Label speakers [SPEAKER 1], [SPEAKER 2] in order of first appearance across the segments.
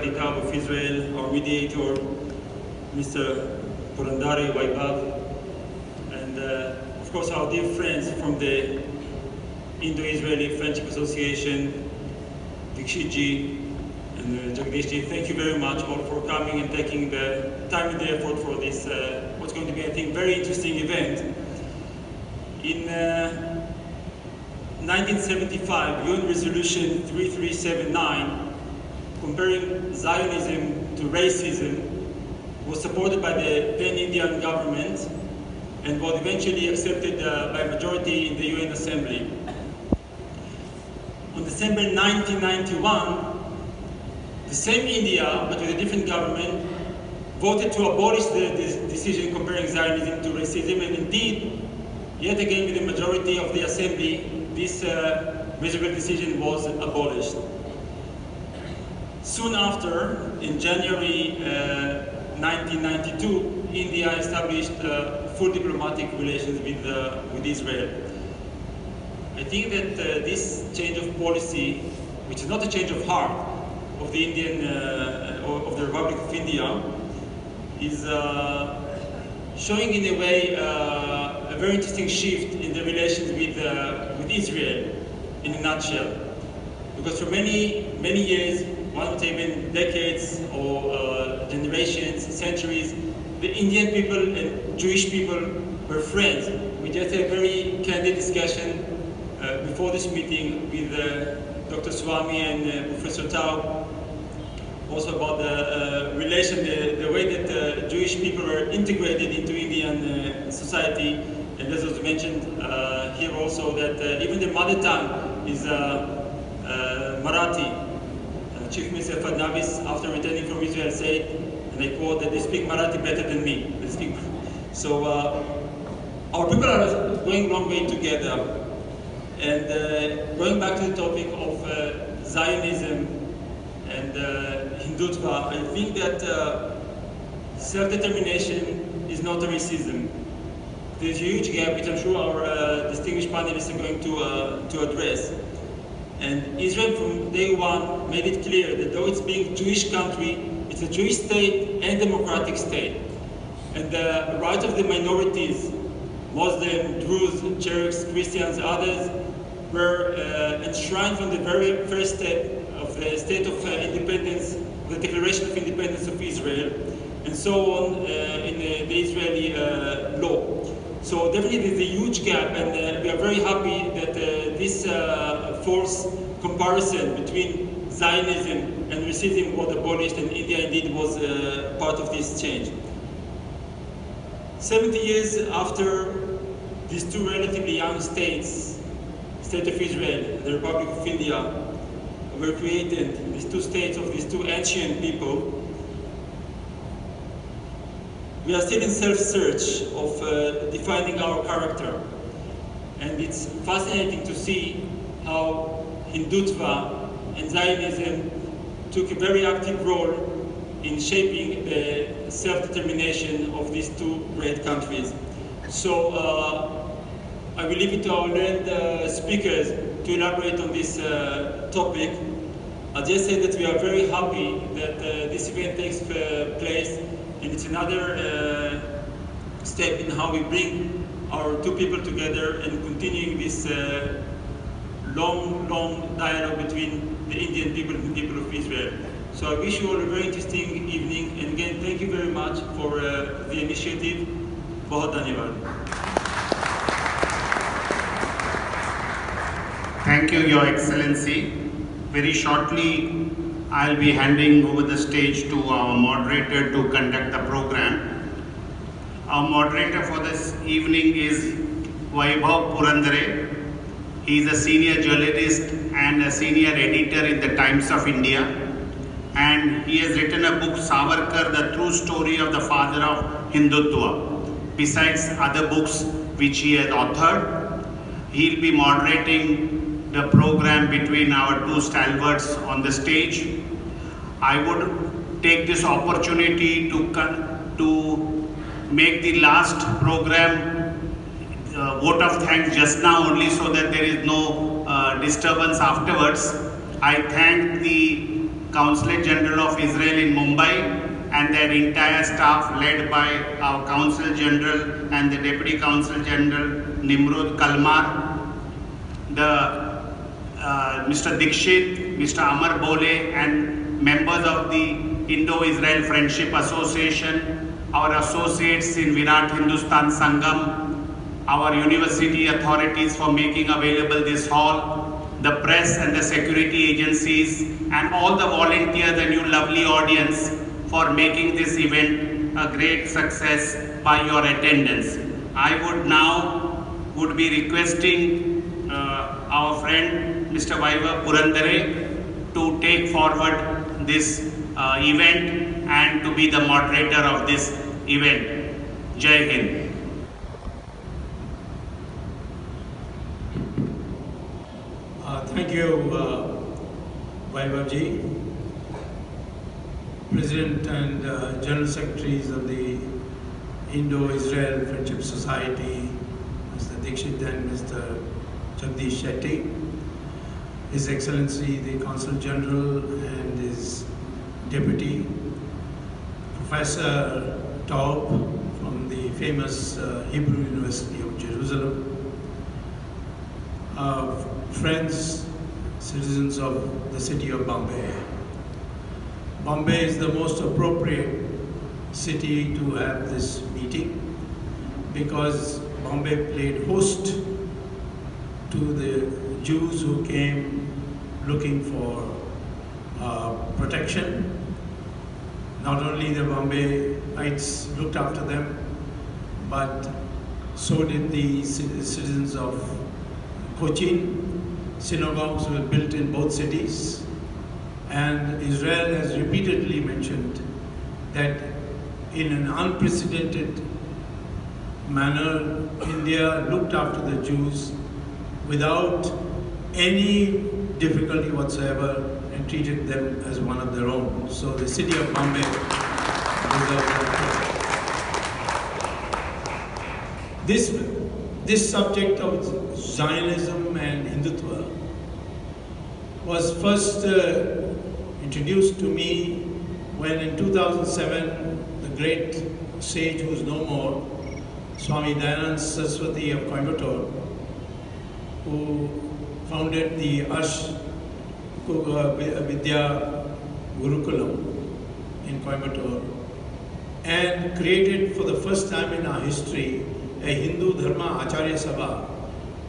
[SPEAKER 1] Gadi Taub of Israel, our mediator, Mr. Purandare, Vaibhav, and of course our dear friends from the Indo-Israeli Friendship Association, Dikshitji and Jagdishji. Thank you very much all for coming and taking the time and the effort for this, what's going to be, I think, very interesting event. In 1975, UN Resolution 3379, comparing Zionism to racism, was supported by the then Indian government and was eventually accepted by a majority in the UN Assembly. On December 1991, the same India, but with a different government, voted to abolish the decision comparing Zionism to racism, and indeed, yet again with the majority of the Assembly, this miserable decision was abolished. Soon after, in January 1992, India established full diplomatic relations with Israel. I think that this change of policy, which is not a change of heart of the Indian of the Republic of India, is showing in a way a very interesting shift in the relations with Israel, in a nutshell. Because for many years, one would say even decades or generations, centuries, the Indian people and Jewish people were friends. We just had a very candid discussion before this meeting with Dr. Swamy and Professor Taub, also about the relation, the way that Jewish people are integrated into Indian society. And as was mentioned here also, that even the mother tongue is Marathi. Chief Minister Fadnavis, after returning from Israel, said, and I quote, that they speak Marathi better than me. So our people are going a long way together. And going back to the topic of Zionism and Hindutva, I think that self-determination is not a racism. There's a huge gap, which I'm sure our distinguished panelists are going to address. And Israel from day one made it clear that though it's being a Jewish country, it's a Jewish state and democratic state. And the rights of the minorities, Muslims, Druze, Turks, Christians, others, were enshrined from the very first step of the state of independence, the Declaration of Independence of Israel, and so on in the Israeli law. So definitely there's a huge gap, and we are very happy that this false comparison between Zionism and racism was abolished, and India indeed was part of this change. 70 years after these two relatively young states, State of Israel and the Republic of India, were created, these two states of these two ancient people, we are still in self-search of defining our character. And it's fascinating to see how Hindutva and Zionism took a very active role in shaping the self-determination of these two great countries. So I will leave it to our learned speakers to elaborate on this topic. I'll just say that we are very happy that this event takes place, and it's another step in how we bring our two people together and continuing this long dialogue between the Indian people and the people of Israel. So I wish you all a very interesting evening, and again, thank you very much for the initiative. Bahut dhanyawad.
[SPEAKER 2] Thank you, Your Excellency. Very shortly, I'll be handing over the stage to our moderator to conduct the program. Our moderator for this evening is Vaibhav Purandare. He is a senior journalist and a senior editor in the Times of India. And he has written a book, Savarkar, the true story of the father of Hindutva, besides other books which he has authored. He'll be moderating the program between our two stalwarts on the stage. I would take this opportunity to make the last program vote of thanks just now only, so that there is no disturbance afterwards. I thank the Consulate General of Israel in Mumbai, and their entire staff led by our Consul General and the Deputy Consul General Nimrod Kalmar, Mr. Dikshit, Mr. Amar Bole, and members of the Indo-Israel Friendship Association, our associates in Virat Hindustan Sangam, our university authorities for making available this hall, the press and the security agencies, and all the volunteers and you lovely audience for making this event a great success by your attendance. I would be requesting our friend Mr. Vaibhav Purandare to take forward this event and to be the moderator of this event. Jai Hind.
[SPEAKER 3] Thank you, Vaibhav ji. President and General Secretaries of the Indo-Israel Friendship Society, Mr. Dikshit and Mr. Jagdish Shetty, His Excellency the Consul General and his Deputy, Professor Taub from the famous Hebrew University of Jerusalem, friends, citizens of the city of Bombay. Bombay is the most appropriate city to have this meeting because Bombay played host to the Jews who came looking for protection. Not only the Bombayites looked after them, but so did the citizens of Cochin. Synagogues were built in both cities. And Israel has repeatedly mentioned that in an unprecedented manner, India looked after the Jews without any difficulty whatsoever and treated them as one of their own. So the city of Bombay deserves that. This subject of Zionism and Hindutva was first introduced to me when in 2007 the great sage who is no more, Swami Saraswati of Coimbatore, who founded the Ash Vidya Gurukulam in Coimbatore and created for the first time in our history a Hindu Dharma Acharya Sabha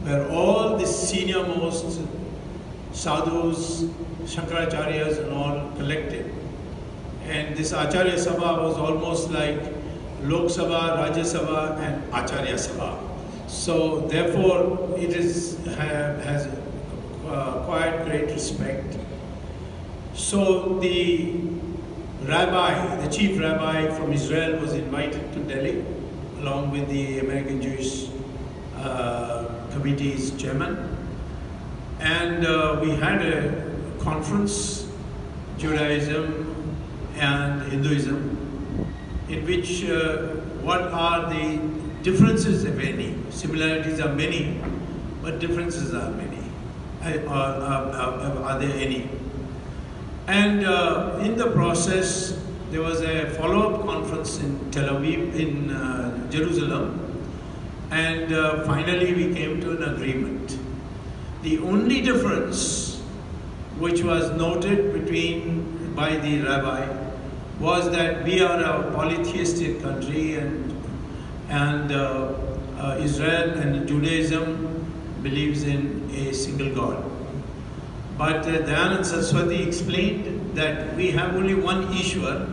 [SPEAKER 3] where all the senior most sadhus, Shankaracharyas and all collected. And this Acharya Sabha was almost like Lok Sabha, Rajya Sabha and Acharya Sabha. So therefore it has acquired great respect. So the rabbi, the chief rabbi from Israel was invited to Delhi along with the American Jewish Committee's chairman. And we had a conference, Judaism and Hinduism, in which what are the differences, if any? Similarities are many, but differences are many. Are there any? And in the process, there was a follow-up conference in Tel Aviv, in Jerusalem, and finally we came to an agreement. The only difference which was noted by the rabbi was that we are a polytheistic country and Israel and Judaism believes in a single God. But Dayanand Saraswati explained that we have only one Ishwar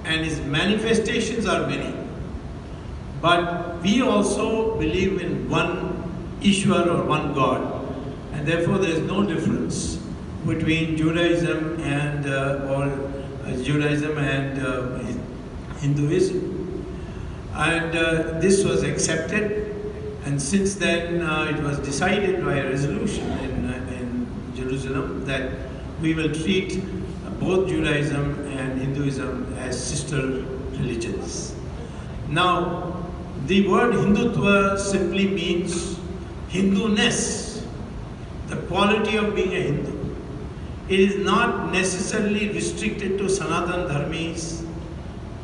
[SPEAKER 3] and his manifestations are many. But we also believe in one Ishwar or one God. And therefore there is no difference between Judaism and Hinduism. And this was accepted, and since then it was decided by a resolution in Jerusalem that we will treat both Judaism and Hinduism as sister religions. Now, the word Hindutva simply means Hindu-ness, the quality of being a Hindu. It is not necessarily restricted to Sanatan Dharmis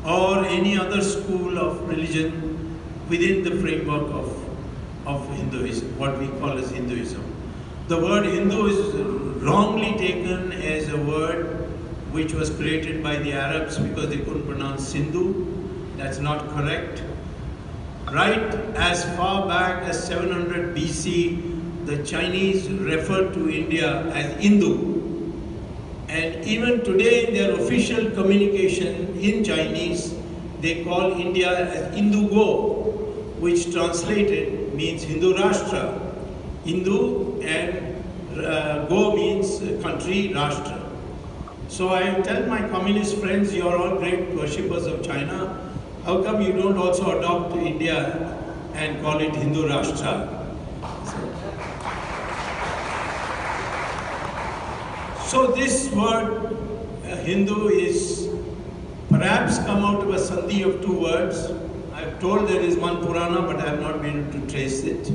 [SPEAKER 3] or any other school of religion within the framework of Hinduism, what we call as Hinduism. The word Hindu is wrongly taken as a word which was created by the Arabs because they couldn't pronounce Sindhu. That's not correct. Right as far back as 700 BC, the Chinese referred to India as Hindu. And even today in their official communication in Chinese, they call India as Hindu-Go, which translated means Hindu Rashtra. Hindu and Go means country, Rashtra. So I tell my communist friends, you're all great worshippers of China. How come you don't also adopt India and call it Hindu Rashtra? So this word Hindu is perhaps come out of a sandhi of two words. I've told there is one Purana, but I have not been able to trace it.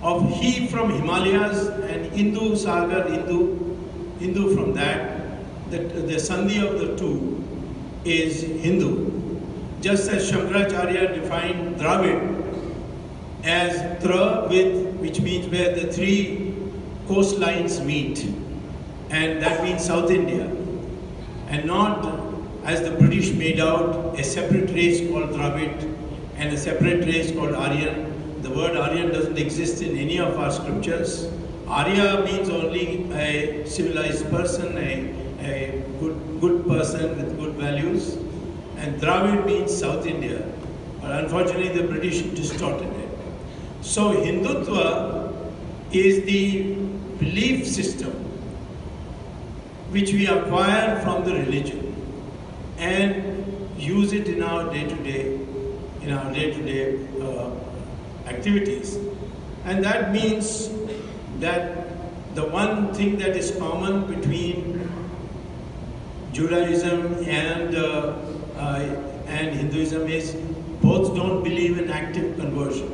[SPEAKER 3] Of he from Himalayas and Hindu Sagar, Hindu from that. The sandhi of the two is Hindu. Just as Shankaracharya defined Dravid as Tra with, which means where the three coastlines meet. And that means South India. And not, as the British made out, a separate race called Dravid and a separate race called Aryan. The word Aryan doesn't exist in any of our scriptures. Arya means only a civilized person, a good person with good values. And Dravid means South India. But unfortunately, the British distorted it. So Hindutva is the belief system which we acquire from the religion and use it in our day-to-day activities. And that means that the one thing that is common between Judaism and Hinduism is both don't believe in active conversion.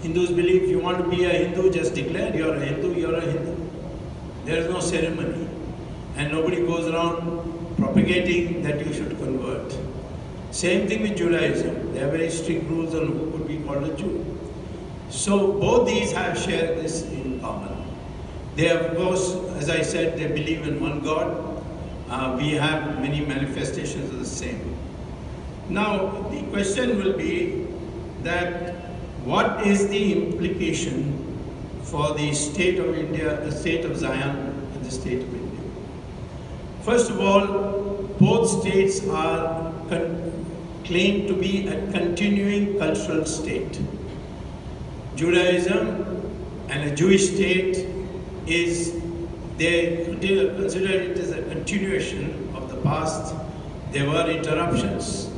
[SPEAKER 3] Hindus believe if you want to be a Hindu, just declare you're a Hindu, you're a Hindu. There is no ceremony. And nobody goes around propagating that you should convert. Same thing with Judaism. There are very strict rules on who could be called a Jew. So both these have shared this in common. They, of course, as I said, they believe in one God. We have many manifestations of the same. Now, the question will be that what is the implication for the state of India, the state of Zion, and the state of India? First of all, both states are claimed to be a continuing cultural state. Judaism and a Jewish state is, they consider it as a continuation of the past. There were interruptions,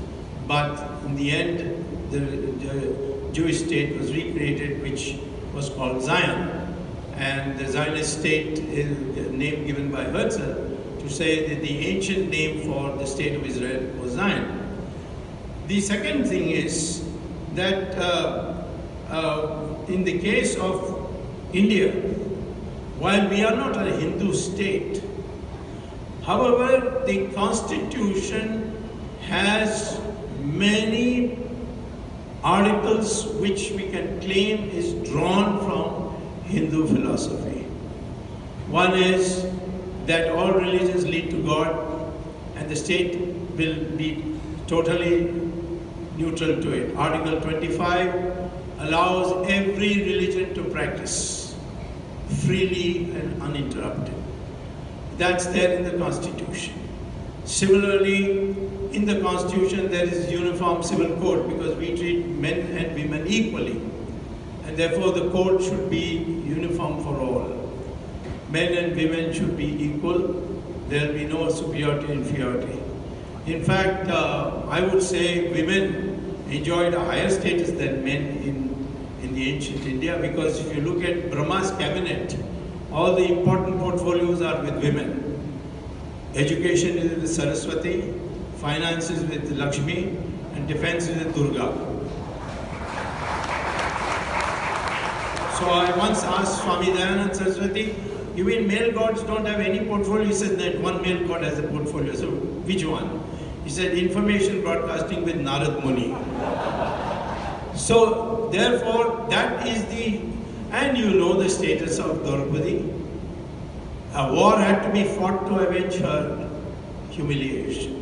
[SPEAKER 3] but in the end, the Jewish state was recreated, which was called Zion. And the Zionist state is a name given by Herzl to say that the ancient name for the state of Israel was Zion. The second thing is that in the case of India, while we are not a Hindu state, however, the constitution has many articles which we can claim is drawn from Hindu philosophy. One is that all religions lead to God and the state will be totally neutral to it. Article 25 allows every religion to practice freely and uninterrupted. That's there in the Constitution. Similarly, in the Constitution there is uniform civil code because we treat men and women equally, and therefore the code should be uniform for all. Men and women should be equal. There will be no superiority and inferiority. In fact, I would say women enjoyed a higher status than men in the ancient India, because if you look at Brahma's cabinet, all the important portfolios are with women. Education is with Saraswati, finance is with Lakshmi, and defense is with Durga. So I once asked Swami Dayananda Saraswati, you mean male gods don't have any portfolio? He said that one male god has a portfolio. So which one? He said information broadcasting with Narad Muni. So therefore that is the, and you know the status of Draupadi. A war had to be fought to avenge her humiliation.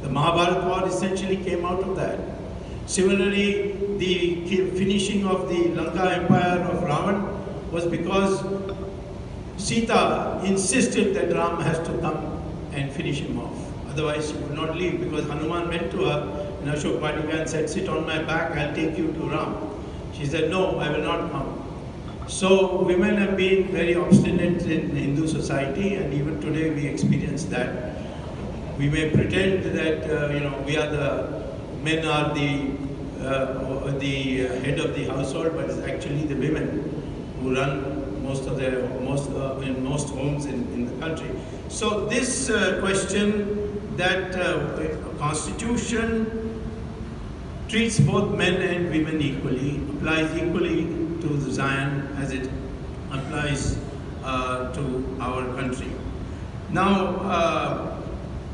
[SPEAKER 3] The Mahabharata war essentially came out of that. Similarly, the finishing of the Lanka empire of Ravan was because Sita insisted that Ram has to come and finish him off. Otherwise she would not leave, because Hanuman went to her in Ashok Vatika and said, sit on my back, I'll take you to Ram. She said, no, I will not come. So women have been very obstinate in Hindu society, and even today we experience that. We may pretend that we are the men are the head of the household, but it's actually the women who run in most homes in the country. So this question that Constitution treats both men and women equally, applies equally to the Zion as it applies to our country. Now,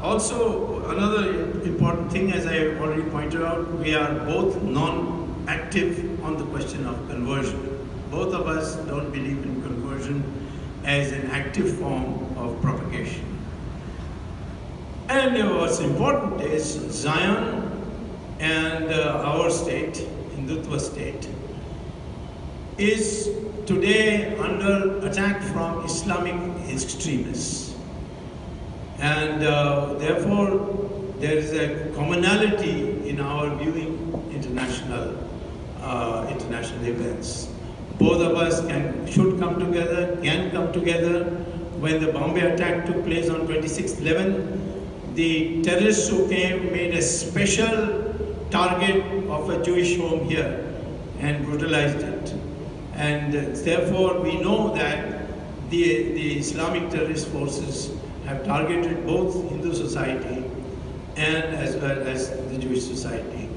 [SPEAKER 3] also another important thing, as I already pointed out, we are both non-active on the question of conversion. Both of us don't believe in conversion as an active form of propagation. And what's important is Zion and our state, Hindutva state, is today under attack from Islamic extremists. And therefore, there is a commonality in our viewing international events. Both of us should come together, can come together. When the Bombay attack took place on 26/11, the terrorists who came made a special target of a Jewish home here and brutalized it. And therefore, we know that the Islamic terrorist forces have targeted both Hindu society and as well as the Jewish society.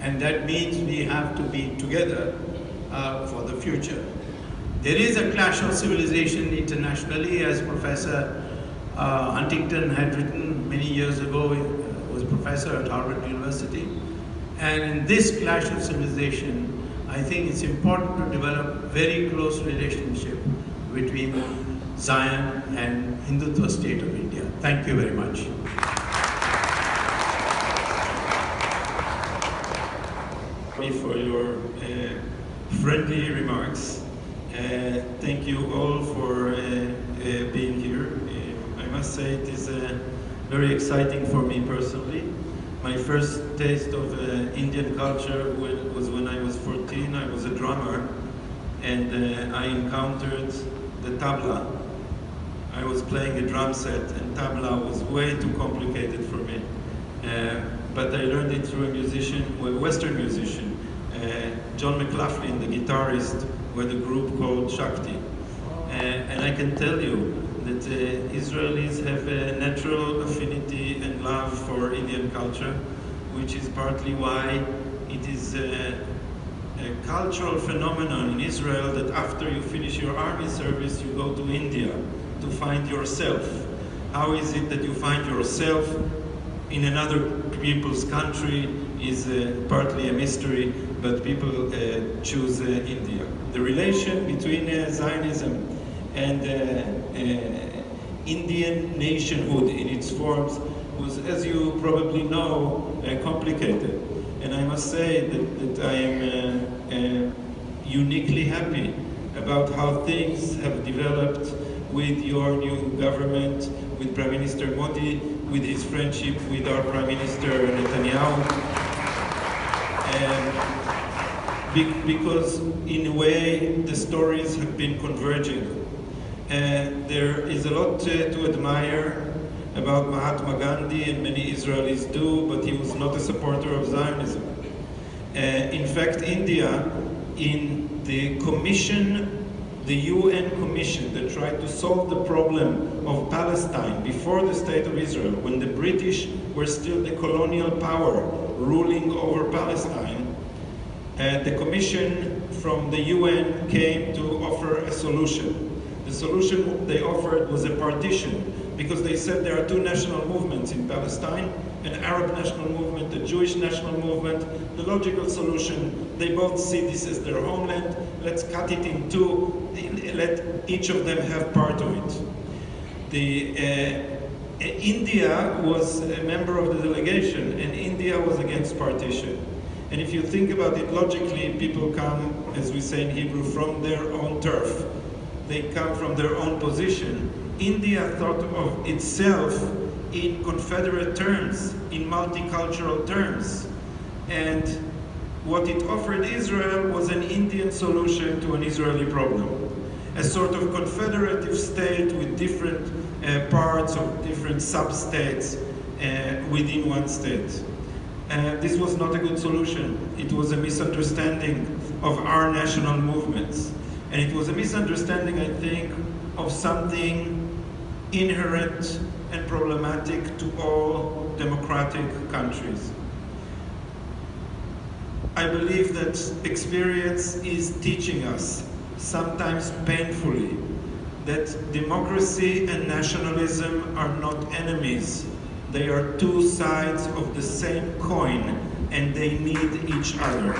[SPEAKER 3] And that means we have to be together for the future. There is a clash of civilization internationally, as Professor Huntington had written many years ago. He was a professor at Harvard University. And in this clash of civilization, I think it's important to develop very close relationship between Zion and Hindutva state of India. Thank you very much.
[SPEAKER 4] For your friendly remarks. Thank you all for being here. I must say it is very exciting for me personally. My first taste of Indian culture was when I was 14. I was a drummer, and I encountered the tabla. I was playing a drum set, and tabla was way too complicated for me. But I learned it through a Western musician, John McLaughlin, the guitarist, with a group called Shakti. And I can tell you that Israelis have a natural affinity and love for Indian culture, which is partly why it is a cultural phenomenon in Israel that after you finish your army service, you go to India to find yourself. How is it that you find yourself in another people's country is partly a mystery, but people choose India. The relation between Zionism and Indian nationhood in its forms was, as you probably know, complicated. And I must say that I am uniquely happy about how things have developed with your new government, with Prime Minister Modi, with his friendship with our Prime Minister Netanyahu. Because in a way the stories have been converging. There is a lot to admire about Mahatma Gandhi, and many Israelis do, but he was not a supporter of Zionism. In fact, India, in the commission, the UN commission that tried to solve the problem of Palestine before the State of Israel, when the British were still the colonial power ruling over Palestine, the commission from the UN came to offer a solution. The solution they offered was a partition, because they said there are two national movements in Palestine, an Arab national movement, a Jewish national movement. The logical solution, they both see this as their homeland. Let's cut it in two, let each of them have part of it. India was a member of the delegation, and India was against partition. And if you think about it logically, people come, as we say in Hebrew, from their own turf. They come from their own position. India thought of itself in confederate terms, in multicultural terms. And what it offered Israel was an Indian solution to an Israeli problem. A sort of confederative state with different parts of different sub-states within one state. This was not a good solution. It was a misunderstanding of our national movements. And it was a misunderstanding, I think, of something inherent and problematic to all democratic countries. I believe that experience is teaching us, sometimes painfully, that democracy and nationalism are not enemies. They are two sides of the same coin, and they need each other.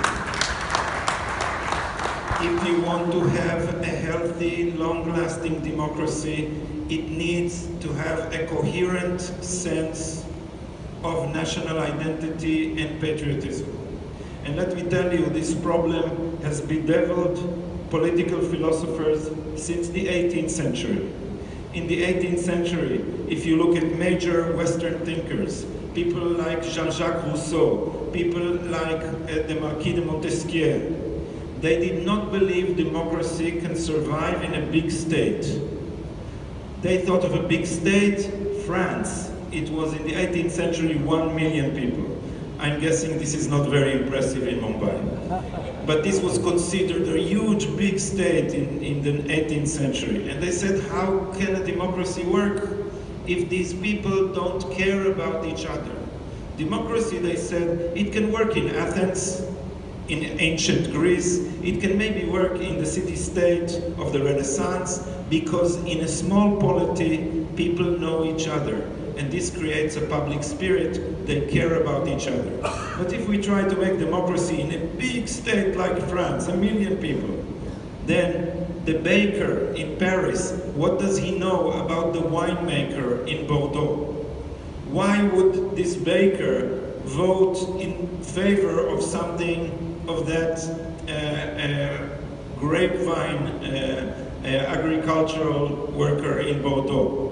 [SPEAKER 4] If you want to have a healthy, long-lasting democracy, it needs to have a coherent sense of national identity and patriotism. And let me tell you, this problem has bedeviled political philosophers since the 18th century. In the 18th century, if you look at major Western thinkers, people like Jean-Jacques Rousseau, people like the Marquis de Montesquieu, they did not believe democracy can survive in a big state. They thought of a big state, France. It was in the 18th century 1 million people. I'm guessing this is not very impressive in Mumbai. But this was considered a huge, big state in the 18th century. And they said, how can a democracy work if these people don't care about each other? Democracy, they said, it can work in Athens, in ancient Greece, it can maybe work in the city-state of the Renaissance, because in a small polity, people know each other. And this creates a public spirit, they care about each other. But if we try to make democracy in a big state like France, 1 million people, then the baker in Paris, what does he know about the winemaker in Bordeaux? Why would this baker vote in favor of something of that grapevine agricultural worker in Bordeaux?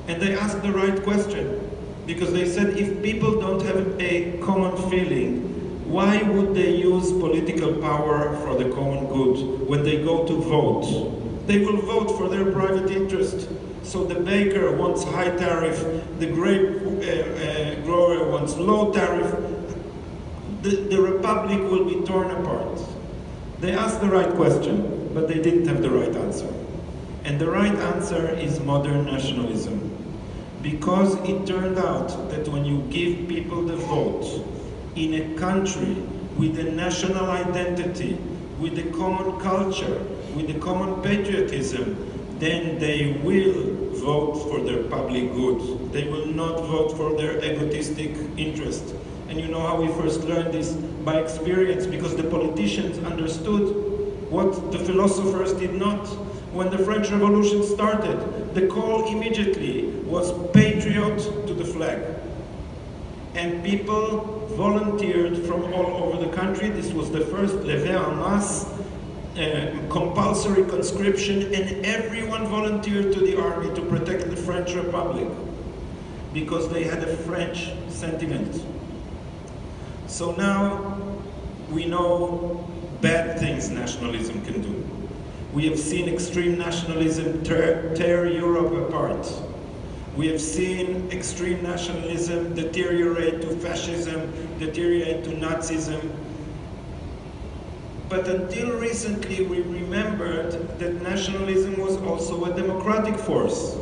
[SPEAKER 4] And they asked the right question, because they said if people don't have a common feeling, why would they use political power for the common good when they go to vote? They will vote for their private interest. So the baker wants high tariff, the grape grower wants low tariff. The republic will be torn apart. They asked the right question, but they didn't have the right answer. And the right answer is modern nationalism. Because it turned out that when you give people the vote in a country with a national identity, with a common culture, with a common patriotism, then they will vote for their public good. They will not vote for their egotistic interest. And you know how we first learned this? By experience, because the politicians understood what the philosophers did not. When the French Revolution started, the call immediately was patriot to the flag. And people volunteered from all over the country. This was the first levée en masse, compulsory conscription, and everyone volunteered to the army to protect the French Republic because they had a French sentiment. So now we know bad things nationalism can do. We have seen extreme nationalism tear Europe apart. We have seen extreme nationalism deteriorate to fascism, deteriorate to Nazism. But until recently, we remembered that nationalism was also a democratic force.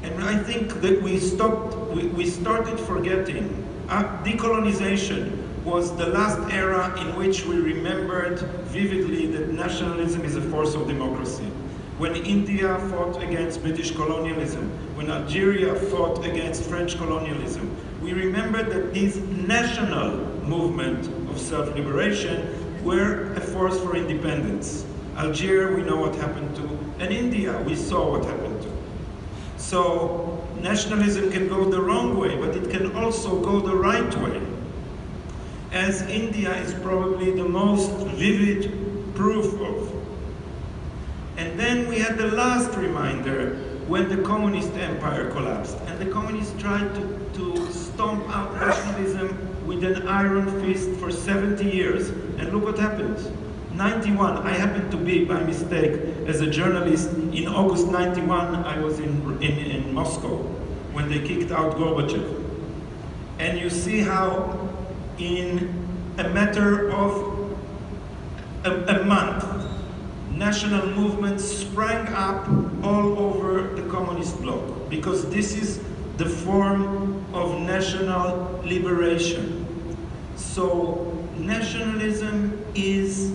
[SPEAKER 4] And I think that we started forgetting. Decolonization was the last era in which we remembered vividly that nationalism is a force of democracy. When India fought against British colonialism, when Algeria fought against French colonialism, we remembered that these national movement of self-liberation were a force for independence. Algeria, we know what happened to, and India, we saw what happened to. So nationalism can go the wrong way, but it can also go the right way. As India is probably the most vivid proof of. And then we had the last reminder when the communist empire collapsed. And the communists tried to stomp out nationalism with an iron fist for 70 years. And look what happened. 91, I happened to be, by mistake, as a journalist, in August 91, I was in Moscow when they kicked out Gorbachev. And you see how in a matter of a month, national movements sprang up all over the communist bloc, because this is the form of national liberation. So nationalism is,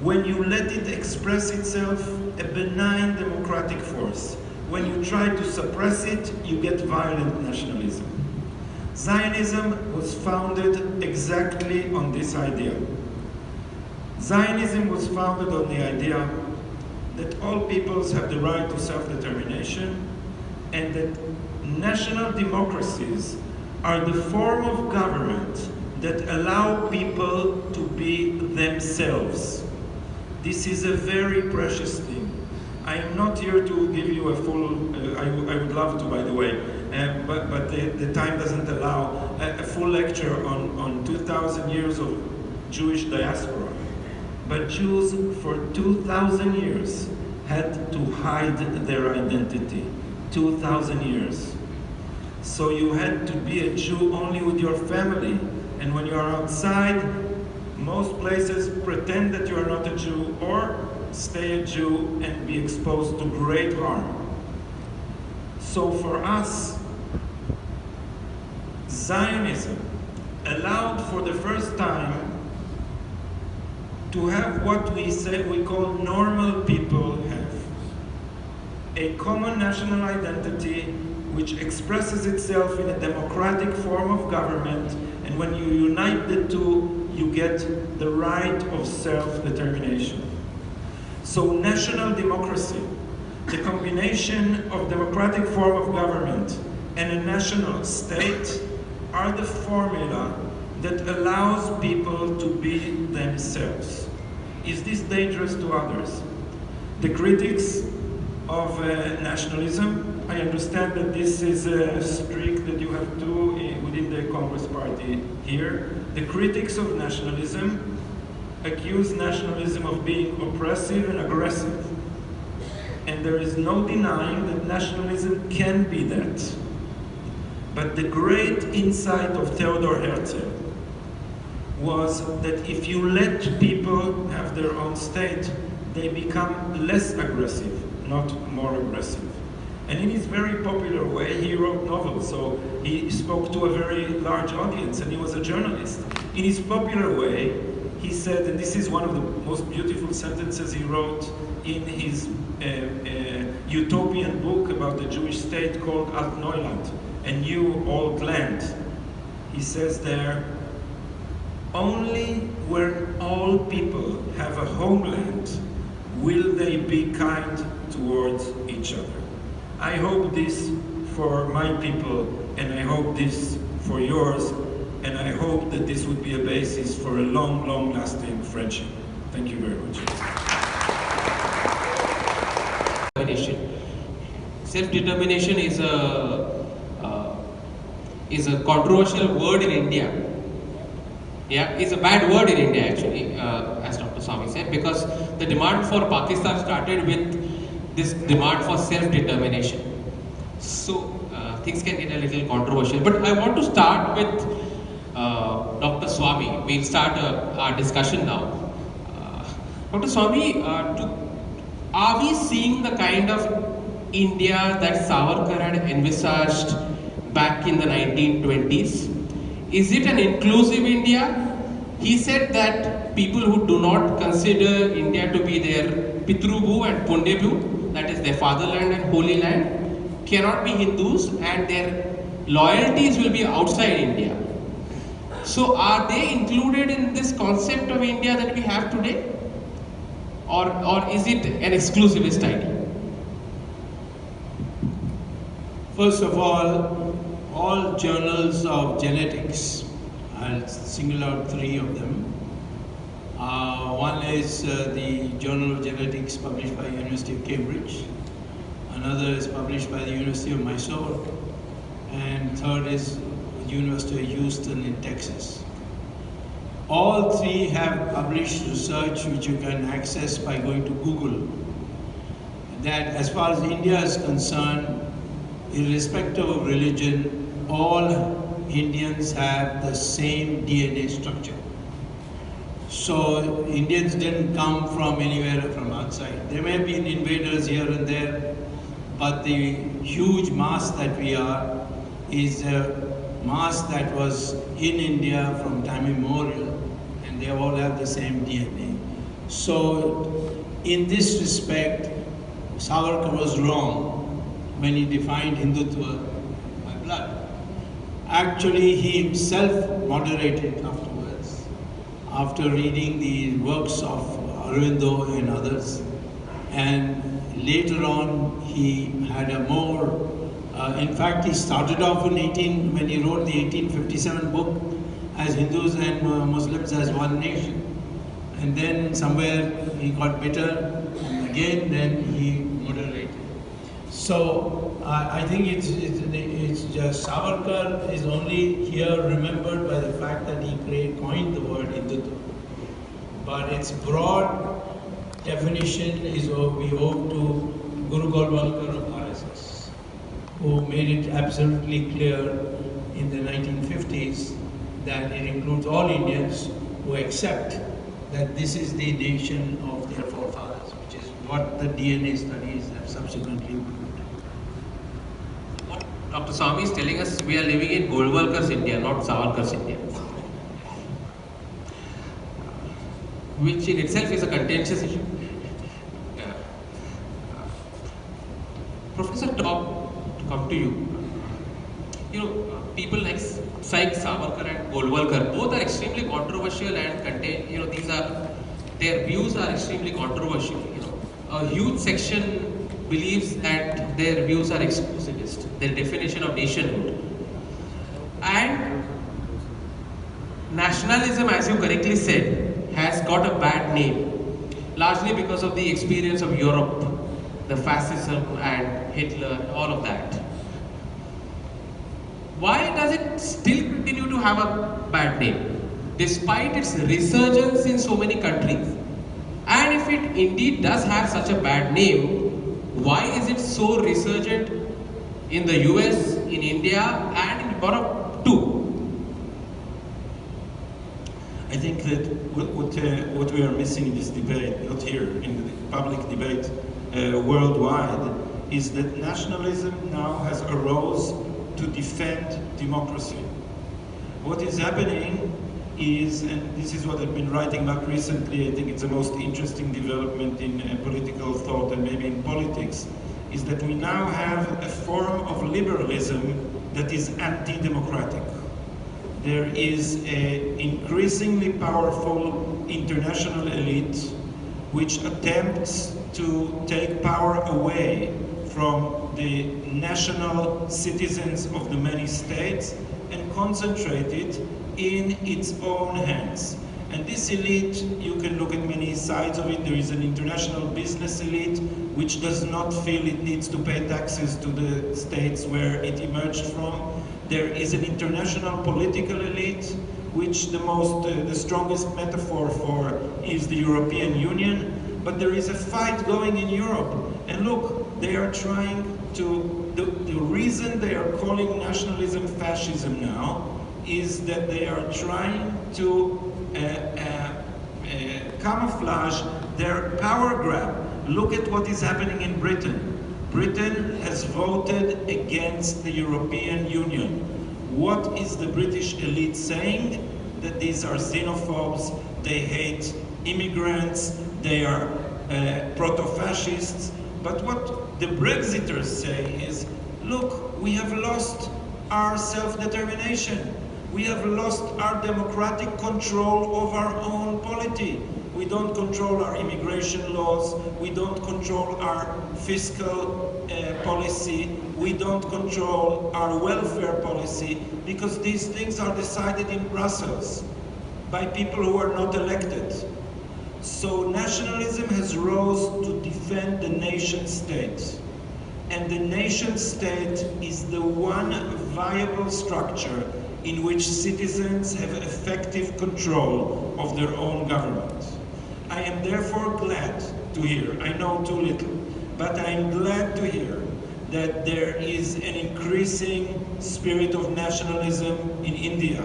[SPEAKER 4] when you let it express itself, a benign democratic force. When you try to suppress it, you get violent nationalism. Zionism was founded exactly on this idea. Zionism was founded on the idea that all peoples have the right to self-determination and that national democracies are the form of government that allow people to be themselves. This is a very precious thing. I am not here to give you a full, I would love to, by the way, but the time doesn't allow a full lecture on 2,000 years of Jewish diaspora. But Jews for 2,000 years had to hide their identity. 2,000 years. So you had to be a Jew only with your family. And when you are outside, most places pretend that you are not a Jew or stay a Jew and be exposed to great harm. So for us, Zionism allowed for the first time to have what we call normal people have. A common national identity which expresses itself in a democratic form of government, and when you unite the two, you get the right of self-determination. So national democracy, the combination of democratic form of government and a national state, are the formula that allows people to be themselves. Is this dangerous to others? The critics of nationalism, I understand that this is a streak that you have to within the Congress Party here. The critics of nationalism accuse nationalism of being oppressive and aggressive. And there is no denying that nationalism can be that. But the great insight of Theodor Herzl was that if you let people have their own state, they become less aggressive, not more aggressive. And in his very popular way, he wrote novels, so he spoke to a very large audience, and he was a journalist. In his popular way, he said, and this is one of the most beautiful sentences he wrote in his utopian book about the Jewish state called Alt Neuland, a new old land. He says there, only when all people have a homeland will they be kind towards each other. I hope this for my people, and I hope this for yours, and I hope that this would be a basis for a long, long-lasting friendship. Thank you very much.
[SPEAKER 5] Self-determination is a controversial word in India. Yeah, it's a bad word in India actually, as Dr. Swamy said, because the demand for Pakistan started with this demand for self-determination. So things can get a little controversial. But I want to start with Dr. Swamy. We'll start our discussion now. Dr. Swamy, are we seeing the kind of India that Savarkar had envisaged back in the 1920s? Is it an inclusive India? He said that people who do not consider India to be their Pitrubhu and Punyabhu, that is their fatherland and holy land, cannot be Hindus and their loyalties will be outside India. So are they included in this concept of India that we have today? Or is it an exclusivist idea?
[SPEAKER 3] First of all journals of genetics, I'll single out 3 of them. One is the Journal of Genetics published by the University of Cambridge. Another is published by the University of Mysore. And third is the University of Houston in Texas. All 3 have published research which you can access by going to Google, that as far as India is concerned, irrespective of religion, all Indians have the same DNA structure. So Indians didn't come from anywhere from outside. There may have been invaders here and there, but the huge mass that we are is a mass that was in India from time immemorial, and they all have the same DNA. So in this respect, Savarkar was wrong when he defined Hindutva by blood. Actually, he himself moderated afterwards, after reading the works of Aurobindo and others. And later on, he had a more, in fact, he started off in when he wrote the 1857 book as Hindus and Muslims as one nation. And then somewhere he got bitter, and again then he moderated. So I think it's just Savarkar is only here remembered by the fact that he coined the word Hindutva. But its broad definition is we owe to Guru Golwalkar of RSS, who made it absolutely clear in the 1950s that it includes all Indians who accept that this is the nation of their forefathers, which is what the DNA studies have subsequently proved.
[SPEAKER 5] What Dr. Swamy is telling us, we are living in Golwalkar's India, not Savarkar's India. Which in itself is a contentious issue. Yeah. Professor Taub, to come to you. You know, people like Savarkar and Golwalkar, both are extremely controversial and contain, you know, their views are extremely controversial. You know, a huge section believes that their views are exclusivist, their definition of nationhood. And nationalism, as you correctly said, has got a bad name, largely because of the experience of Europe, the fascism and Hitler, all of that. Why does it still continue to have a bad name, despite its resurgence in so many countries? And if it indeed does have such a bad name, why is it so resurgent in the US, in India, and in Europe too?
[SPEAKER 4] I think that what we are missing in this debate, not here, in the public debate worldwide, is that nationalism now has arose to defend democracy. What is happening is, and this is what I've been writing about recently, I think it's the most interesting development in political thought and maybe in politics, is that we now have a form of liberalism that is anti-democratic. There is an increasingly powerful international elite which attempts to take power away from the national citizens of the many states and concentrate it in its own hands. And this elite, you can look at many sides of it. There is an international business elite which does not feel it needs to pay taxes to the states where it emerged from. There is an international political elite, which the strongest metaphor for is the European Union. But there is a fight going in Europe. And look, they are trying to, the reason they are calling nationalism fascism now is that they are trying to camouflage their power grab. Look at what is happening in Britain. Britain has voted against the European Union. What is the British elite saying? That these are xenophobes, they hate immigrants, they are proto-fascists. But what the Brexiters say is, look, we have lost our self-determination. We have lost our democratic control of our own polity. We don't control our immigration laws. We don't control our fiscal policy. We don't control our welfare policy, because these things are decided in Brussels by people who are not elected. So nationalism has rose to defend the nation state. And the nation state is the one viable structure in which citizens have effective control of their own government. I am therefore glad to hear, I know too little, but I am glad to hear that there is an increasing spirit of nationalism in India.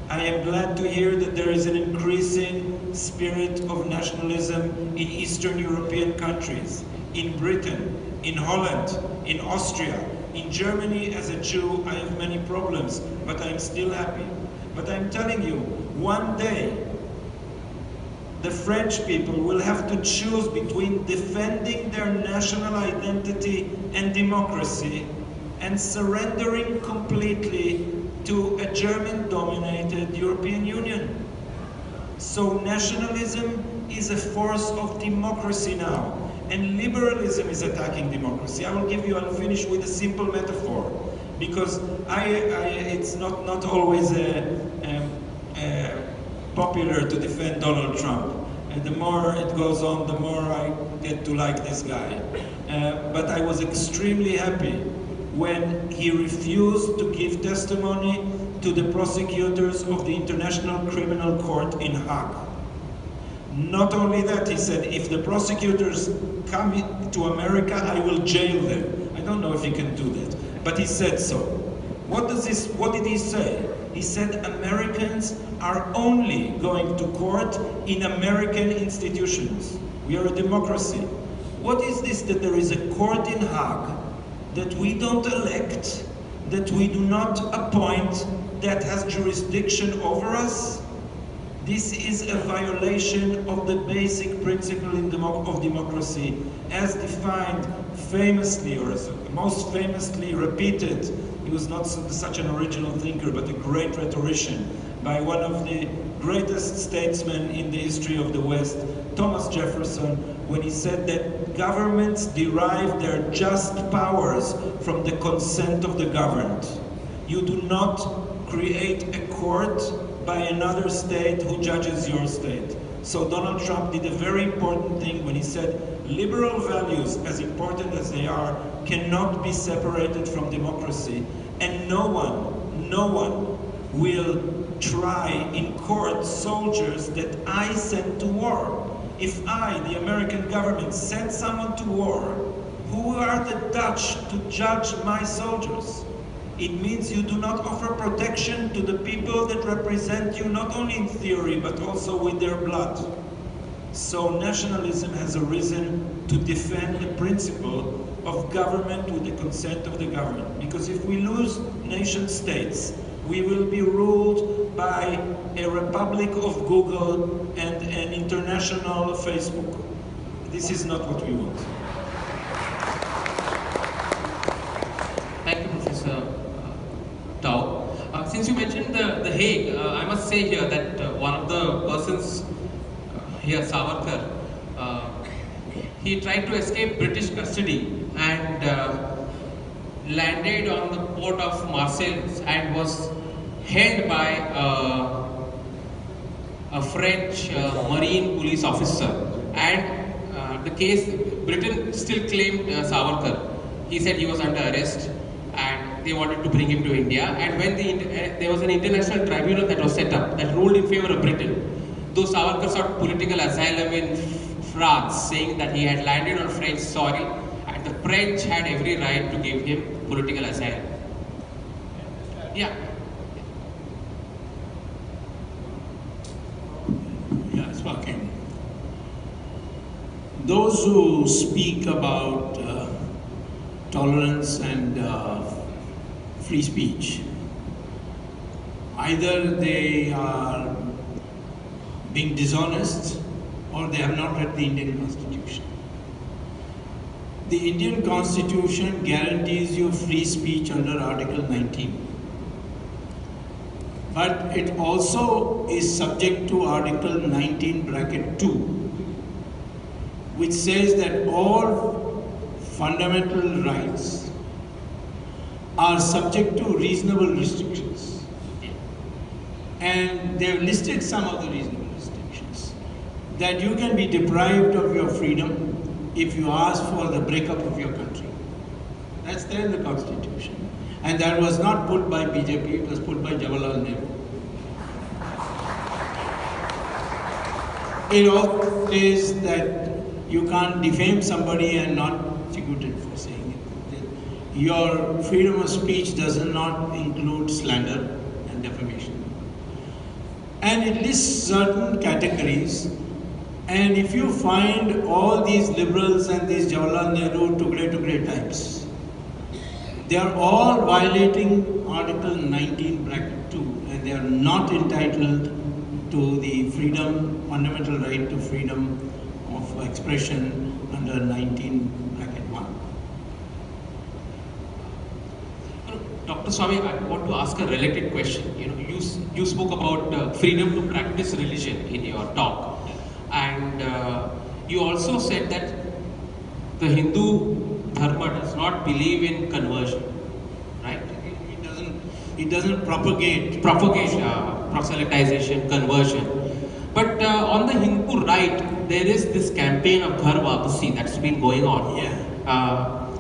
[SPEAKER 4] I am glad to hear that there is an increasing spirit of nationalism in Eastern European countries, in Britain, in Holland, in Austria. In Germany, as a Jew, I have many problems, but I'm still happy. But I'm telling you, one day, the French people will have to choose between defending their national identity and democracy and surrendering completely to a German-dominated European Union. So nationalism is a force of democracy now, and liberalism is attacking democracy. I'll finish with a simple metaphor, because it's not always popular to defend Donald Trump. And the more it goes on, the more I get to like this guy. But I was extremely happy when he refused to give testimony to the prosecutors of the International Criminal Court in Hague. Not only that, he said, if the prosecutors come to America, I will jail them. I don't know if he can do that, but he said so. What did he say? He said Americans are only going to court in American institutions. We are a democracy. What is this that there is a court in Hague that we don't elect, that we do not appoint, that has jurisdiction over us? This is a violation of the basic principle of democracy, as defined famously, or as most famously repeated. He was not such an original thinker, but a great rhetorician, by one of the greatest statesmen in the history of the West, Thomas Jefferson, when he said that governments derive their just powers from the consent of the governed. You do not create a court by another state who judges your state. So Donald Trump did a very important thing when he said liberal values, as important as they are, cannot be separated from democracy, and no one will try in court soldiers that I sent to war. If I, the American government, send someone to war, who are the Dutch to judge my soldiers? It means you do not offer protection to the people that represent you, not only in theory, but also with their blood. So nationalism has arisen to defend the principle of government with the consent of the government. Because if we lose nation states, we will be ruled by a republic of Google and an international Facebook. This is not what we want.
[SPEAKER 5] Thank you, Professor Taub. Since you mentioned the Hague, I must say here that one of the persons here, Savarkar, he tried to escape British custody and landed on the port of Marseille and was held by a French marine police officer. And the case, Britain still claimed Savarkar. He said he was under arrest and they wanted to bring him to India. And when there was an international tribunal that was set up that ruled in favor of Britain, though Savarkar sought political asylum in France, saying that he had landed on French soil and the French had every right to give him political asylum. Yeah.
[SPEAKER 3] Yeah, speaking. Those who speak about tolerance and free speech either they are being dishonest or they have not read the Indian Constitution. The Indian Constitution guarantees you free speech under Article 19. But it also is subject to Article 19(2), which says that all fundamental rights are subject to reasonable restrictions. And they've listed some of the reasonable restrictions. That you can be deprived of your freedom if you ask for the breakup of your country. That's there in the Constitution. And that was not put by BJP, it was put by Jawaharlal Nehru. It also says that you can't defame somebody and not executed for saying it. Your freedom of speech does not include slander and defamation. And it lists certain categories. And if you find all these liberals and these Jawaharlal Nehru Tugde types, they are all violating Article 19(2), and they are not entitled to the freedom, fundamental right to freedom of expression under 19(1).
[SPEAKER 5] Dr. Swamy, I want to ask a related question. You spoke about freedom to practice religion in your talk. And you also said that the Hindu Dharma does not believe in conversion, right?
[SPEAKER 3] It doesn't propagate
[SPEAKER 5] proselytization, conversion. But on the Hindu right, there is this campaign of Ghar Wapsi that's been going on.
[SPEAKER 3] Yeah.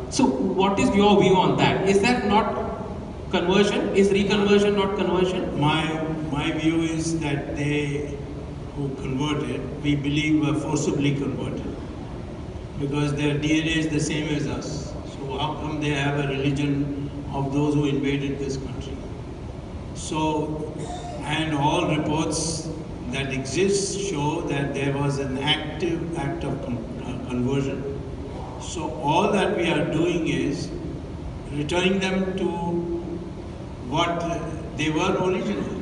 [SPEAKER 5] So what is your view on that? Is that not conversion? Is reconversion not conversion?
[SPEAKER 3] My view is that they who converted, we believe were forcibly converted, because their DNA is the same as us. So how come they have a religion of those who invaded this country? So, and all reports that exist show that there was an active act of conversion. So all that we are doing is returning them to what they were originally.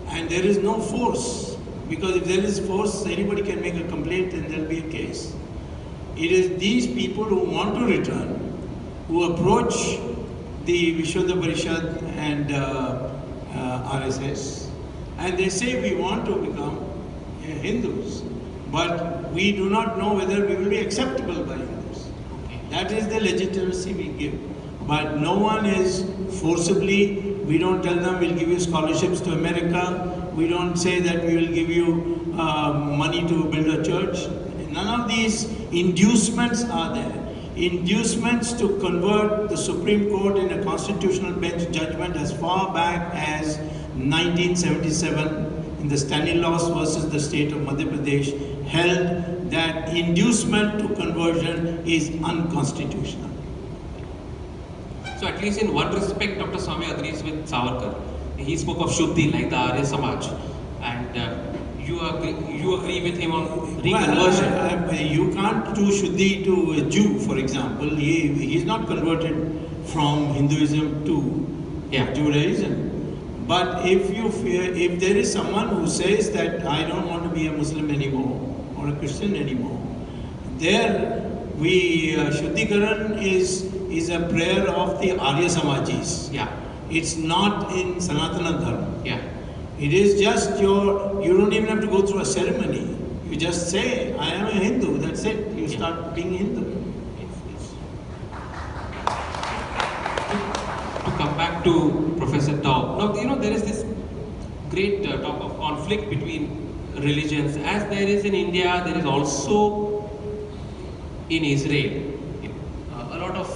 [SPEAKER 3] And there is no force. Because if there is force, anybody can make a complaint and there will be a case. It is these people who want to return, who approach the Vishuddha Parishad and RSS, and they say we want to become Hindus, but we do not know whether we will be acceptable by Hindus. That is the legitimacy we give. But no one is forcibly, we don't tell them we'll give you scholarships to America, we don't say that we will give you money to build a church. None of these inducements are there. Inducements to convert the Supreme Court in a constitutional bench judgment as far back as 1977 in the Stanislaus versus the state of Madhya Pradesh held that inducement to conversion is unconstitutional.
[SPEAKER 5] So at least in one respect, Dr. Swamy agrees with Savarkar. He spoke of Shuddhi like the Arya Samaj, and you agree with him on reconversion.
[SPEAKER 3] Well, you can't do Shuddhi to a Jew, for example. He's not converted from Hinduism to Judaism. But if there is someone who says that I don't want to be a Muslim anymore or a Christian anymore, there Shuddhikaran is a prayer of the Arya Samajis.
[SPEAKER 5] Yeah.
[SPEAKER 3] It's not in Sanatana Dharma.
[SPEAKER 5] Yeah.
[SPEAKER 3] It is just you don't even have to go through a ceremony. You just say, I am a Hindu, that's it. You start being Hindu.
[SPEAKER 5] To come back to Professor Taub, now there is this great talk of conflict between religions. As there is in India, there is also in Israel. A lot of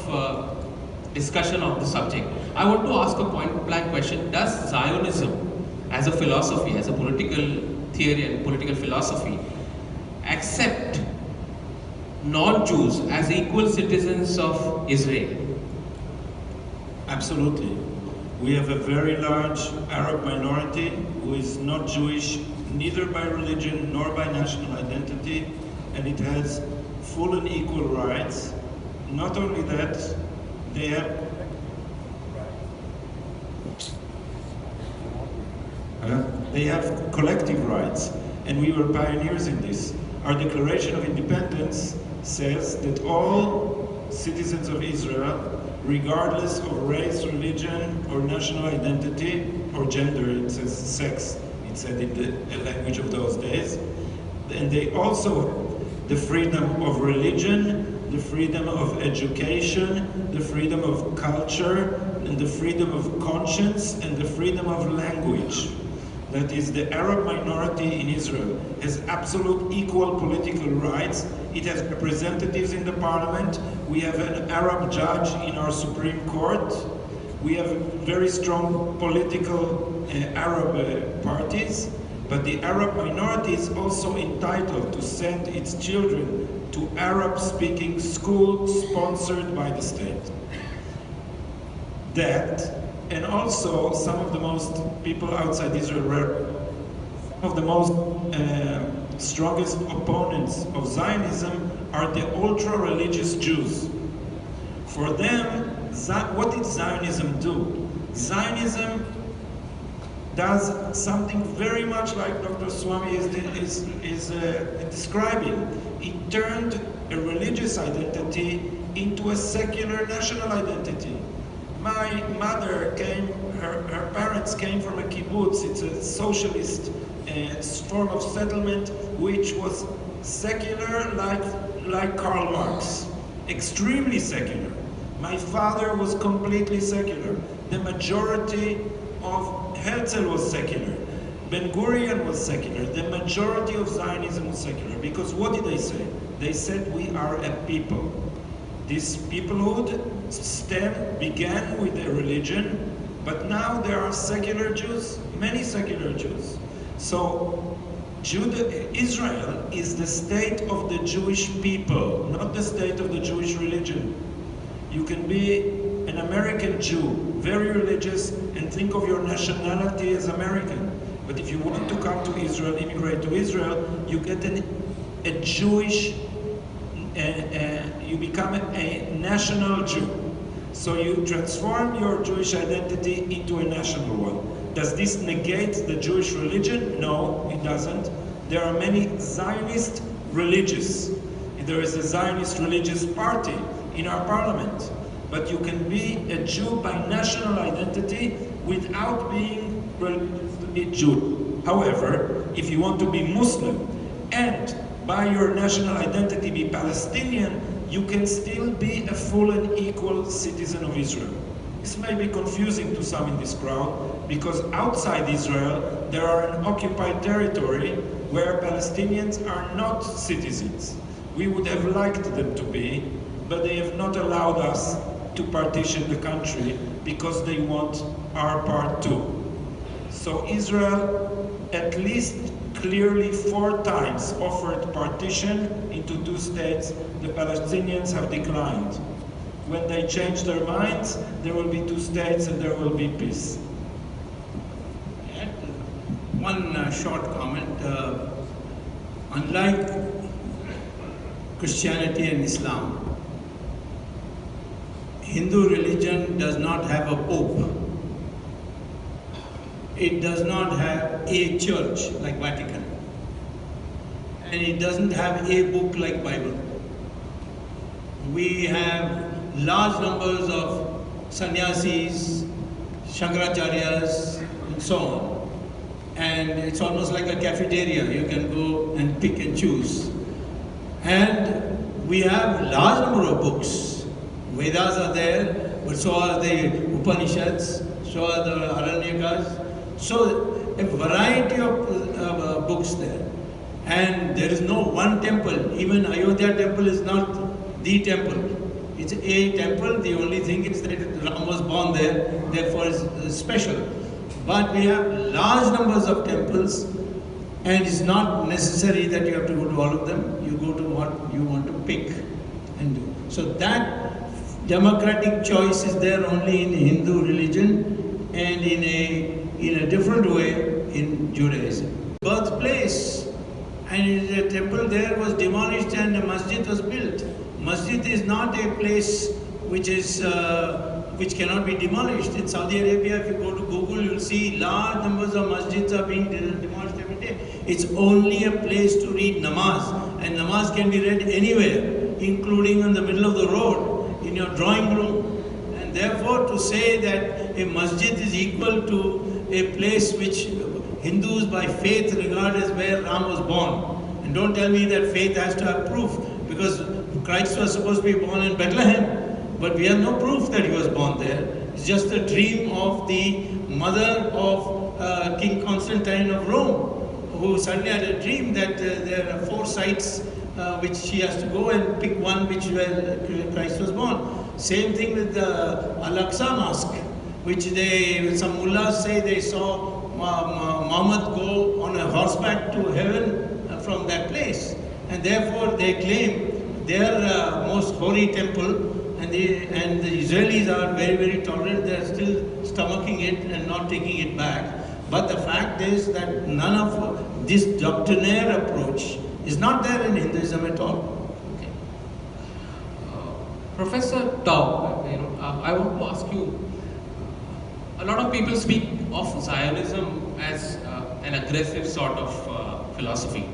[SPEAKER 5] discussion of the subject. I want to ask a point-blank question. Does Zionism, as a philosophy, as a political theory and political philosophy, accept non-Jews as equal citizens of Israel?
[SPEAKER 4] Absolutely. We have a very large Arab minority who is not Jewish, neither by religion nor by national identity, and it has full and equal rights. Not only that, they have They have collective rights, and we were pioneers in this. Our Declaration of Independence says that all citizens of Israel, regardless of race, religion, or national identity, or gender, it says sex, it said in the language of those days, and they also the freedom of religion, the freedom of education, the freedom of culture, and the freedom of conscience, and the freedom of language. That is, the Arab minority in Israel has absolute equal political rights. It has representatives in the parliament. We have an Arab judge in our Supreme Court. We have very strong political Arab parties. But the Arab minority is also entitled to send its children to Arab-speaking schools sponsored by the state. That, and also some of the most people outside Israel were some of the most strongest opponents of Zionism are the ultra-religious Jews. For them, what did Zionism do? Zionism does something very much like Dr. Swamy is describing. It turned a religious identity into a secular national identity. My mother came, her parents came from a kibbutz. It's a socialist form of settlement which was secular like Karl Marx, extremely secular. My father was completely secular. The majority of Herzl was secular. Ben-Gurion was secular. The majority of Zionism was secular. Because what did they say? They said we are a people. This peoplehood began with a religion, but now there are secular Jews, many secular Jews. So Israel is the state of the Jewish people, not the state of the Jewish religion. You can be an American Jew, very religious, and think of your nationality as American. But if you want to come to Israel, immigrate to Israel, you get a Jewish, you become a national Jew. So you transform your Jewish identity into a national one. Does this negate the Jewish religion? No, it doesn't. There are many Zionist religious. There is a Zionist religious party in our parliament. But you can be a Jew by national identity without being a Jew. However, if you want to be Muslim and by your national identity be Palestinian, you can still be a full and equal citizen of Israel. This may be confusing to some in this crowd because outside Israel there are an occupied territory where Palestinians are not citizens. We would have liked them to be, but they have not allowed us to partition the country because they want our part too. So Israel at least clearly 4 times offered partition into 2 states. The Palestinians have declined. When they change their minds, there will be 2 states and there will be peace.
[SPEAKER 3] One short comment. Unlike Christianity and Islam, Hindu religion does not have a pope. It does not have a church like Vatican. And it doesn't have a book like Bible. We have large numbers of sannyasis, Shankaracharyas, and so on. And it's almost like a cafeteria. You can go and pick and choose. And we have large number of books. Vedas are there, but so are the Upanishads, so are the Aranyakas. So a variety of books there. And there is no one temple. Even Ayodhya temple is not the temple. It's a temple. The only thing is that Ram was born there, therefore it's special. But we have large numbers of temples, and it's not necessary that you have to go to all of them. You go to what you want to pick and do. So that democratic choice is there only in Hindu religion and in a different way in Judaism. Birthplace, and the temple there was demolished and a masjid was built. Masjid is not a place which which cannot be demolished. In Saudi Arabia, if you go to Google, you'll see large numbers of masjids are being demolished every day. It's only a place to read namaz, and namaz can be read anywhere, including in the middle of the road, in your drawing room. And therefore, to say that a masjid is equal to a place which Hindus by faith regard as where Ram was born. And don't tell me that faith has to have proof, because Christ was supposed to be born in Bethlehem, but we have no proof that he was born there. It's just a dream of the mother of King Constantine of Rome, who suddenly had a dream that there are 4 sites which she has to go and pick one where Christ was born. Same thing with the Al-Aqsa Mosque, which some mullahs say they saw Muhammad go on a horseback to heaven from that place, and therefore they claim their most holy temple, and the Israelis are very, very tolerant. They are still stomaching it and not taking it back. But the fact is that none of this doctrinaire approach is not there in Hinduism at all.
[SPEAKER 5] Okay. Professor Taub, I want to ask you. A lot of people speak of Zionism as an aggressive sort of philosophy.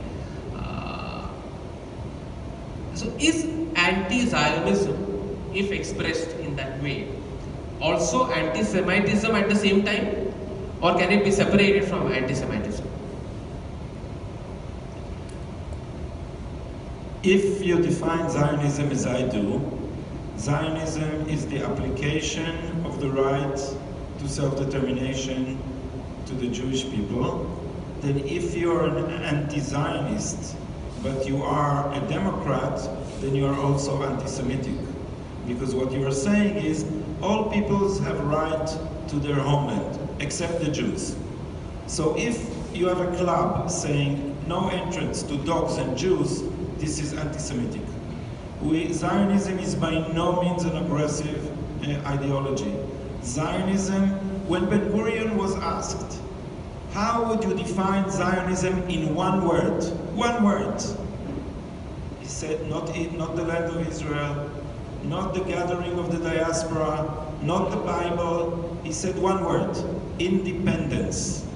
[SPEAKER 5] So is anti-Zionism, if expressed in that way, also anti-Semitism at the same time? Or can it be separated from anti-Semitism?
[SPEAKER 4] If you define Zionism as I do, Zionism is the application of the right to self-determination to the Jewish people. Then if you're an anti-Zionist, but you are a Democrat, then you are also anti-Semitic. Because what you are saying is, all peoples have a right to their homeland, except the Jews. So if you have a club saying no entrance to dogs and Jews, this is anti-Semitic. Zionism is by no means an aggressive ideology. Zionism, when Ben Gurion was asked, how would you define Zionism in one word? One word. He said, not the land of Israel, not the gathering of the diaspora, not the Bible. He said one word, independence.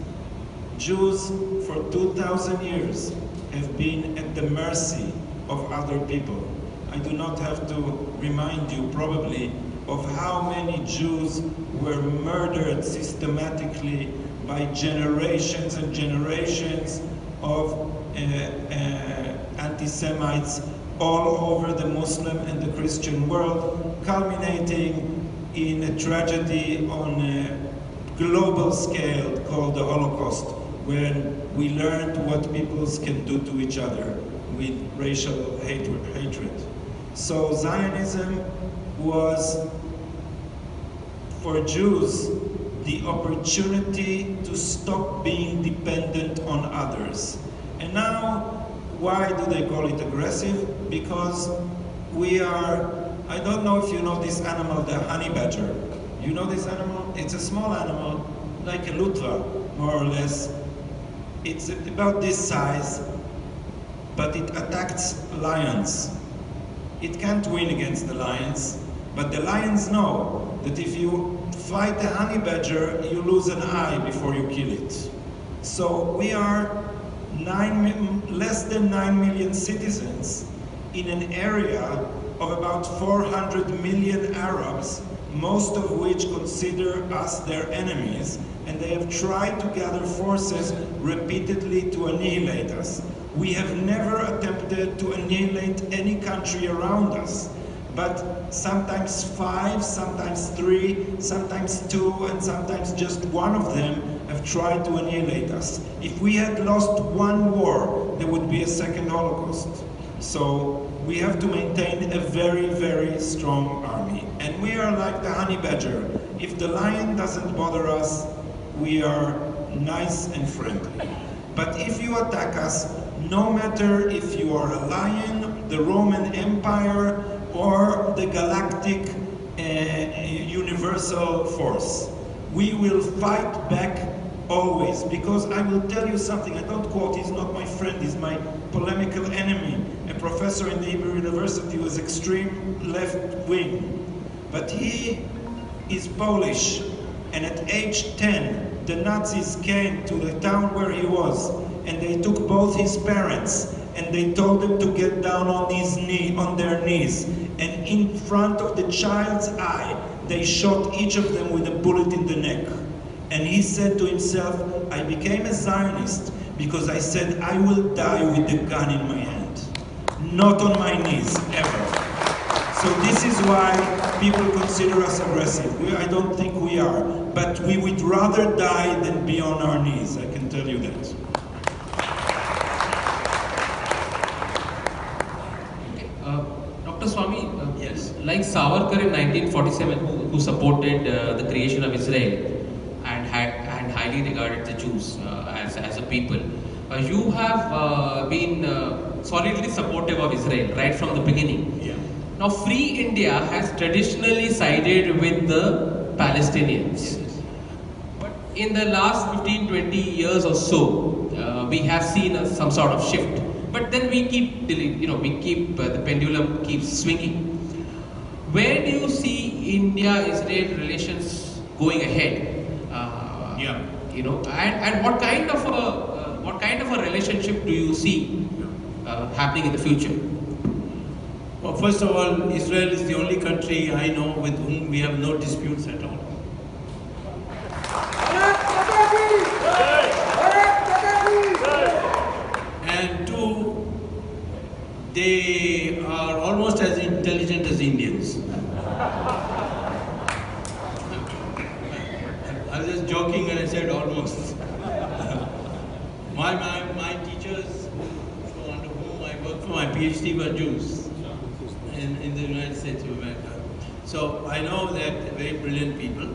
[SPEAKER 4] Jews for 2,000 years have been at the mercy of other people. I do not have to remind you probably of how many Jews were murdered systematically by generations and generations of anti-Semites all over the Muslim and the Christian world, culminating in a tragedy on a global scale called the Holocaust, when we learned what peoples can do to each other with racial hatred. So Zionism was, for Jews, the opportunity to stop being dependent on others. And now, why do they call it aggressive? Because we are, I don't know if you know this animal, the honey badger. You know this animal? It's a small animal, like a lutva, more or less. It's about this size, but it attacks lions. It can't win against the lions, but the lions know that if you fight a honey badger, you lose an eye before you kill it. So we are less than 9 million citizens in an area of about 400 million Arabs, most of which consider us their enemies, and they have tried to gather forces repeatedly to annihilate us. We have never attempted to annihilate any country around us, but sometimes 5, sometimes 3, sometimes 2, and sometimes just one of them have tried to annihilate us. If we had lost one war, there would be a second Holocaust. So we have to maintain a very, very strong army. And we are like the honey badger. If the lion doesn't bother us, we are nice and friendly. But if you attack us, no matter if you are a lion, the Roman Empire, or the galactic universal force, we will fight back always. Because I will tell you something, I don't quote, he's not my friend, he's my polemical enemy, a professor in the Hebrew University who is extreme left wing. But he is Polish, and at age 10, the Nazis came to the town where he was, and they took both his parents, and they told him to get down on their knees, and in front of the child's eye, they shot each of them with a bullet in the neck. And he said to himself, I became a Zionist because I said I will die with the gun in my hand, not on my knees, ever. So this is why people consider us aggressive. I don't think we are, but we would rather die than be on our knees, I can tell you that.
[SPEAKER 5] Dr. Swamy,
[SPEAKER 4] yes.
[SPEAKER 5] Like Savarkar in 1947, who supported the creation of Israel and highly regarded the Jews as a people, you have been solidly supportive of Israel right from the beginning.
[SPEAKER 4] Yeah.
[SPEAKER 5] Now, Free India has traditionally sided with the Palestinians.
[SPEAKER 4] Yes.
[SPEAKER 5] But in the last 15-20 years or so, we have seen some sort of shift. But then we keep, the pendulum keeps swinging. Where do you see India-Israel relations going ahead? And what kind of a relationship do you see happening in the future?
[SPEAKER 3] Well, first of all, Israel is the only country I know with whom we have no disputes at all. And two, they are almost as intelligent as Indians. I was just joking when I said almost. My teachers under whom I worked for my PhD were Jews in the United States of America. So I know that they're very brilliant people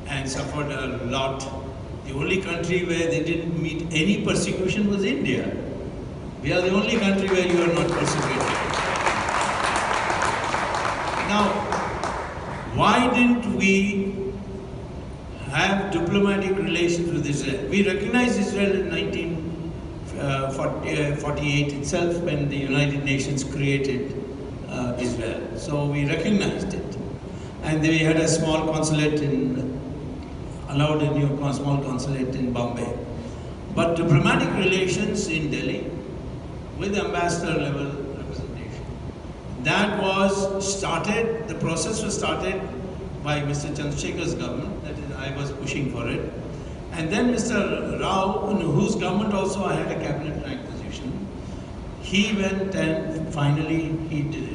[SPEAKER 3] and suffered a lot. The only country where they didn't meet any persecution was India. We are the only country where you are not persecuted. Now, why didn't we have diplomatic relations with Israel? We recognized Israel in 1948 itself when the United Nations created Israel. So we recognized it. And we had a small consulate allowed a new small consulate in Bombay. But diplomatic relations in Delhi with ambassador level representation. That was started, the process was started by Mr. Chandrasekhar's government, that is, I was pushing for it. And then Mr. Rao, in whose government also I had a cabinet rank position, he went and finally he did it.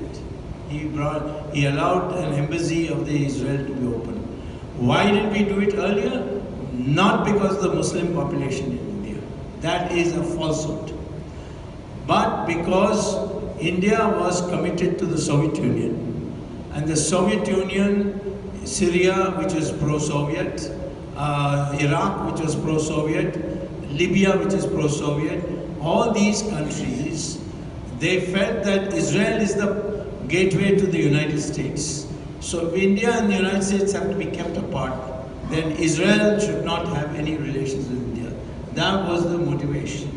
[SPEAKER 3] He allowed an embassy of the Israel to be open. Why did we do it earlier? Not because of the Muslim population in India. That is a falsehood. But because India was committed to the Soviet Union, and the Soviet Union, Syria, which was pro-Soviet, Iraq, which was pro-Soviet, Libya, which is pro-Soviet, all these countries, they felt that Israel is the gateway to the United States. So if India and the United States have to be kept apart, then Israel should not have any relations with India. That was the motivation.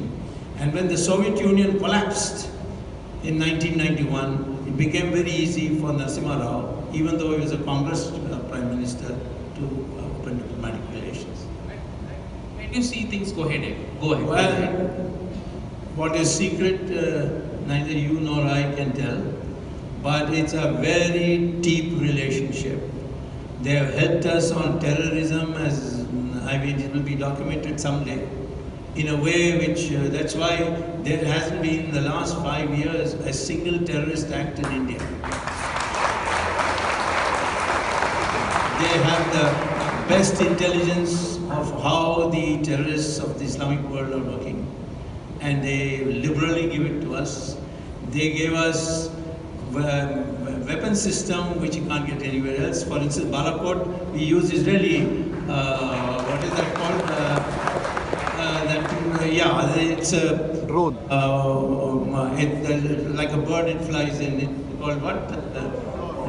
[SPEAKER 3] And when the Soviet Union collapsed in 1991, it became very easy for Narasimha Rao, even though he was a Congress Prime Minister, to open diplomatic relations.
[SPEAKER 5] Where do you see things go ahead?
[SPEAKER 3] Well, what is secret, neither you nor I can tell, but it's a very deep relationship. They have helped us on terrorism, it will be documented someday, in a way which, that's why there hasn't been in the last 5 years a single terrorist act in India. They have the best intelligence of how the terrorists of the Islamic world are working, and they liberally give it to us. They gave us weapon system which you can't get anywhere else. For instance, Balakot, we use Israeli, what is that called? It's a drone. Like a bird, it flies in. It's called what?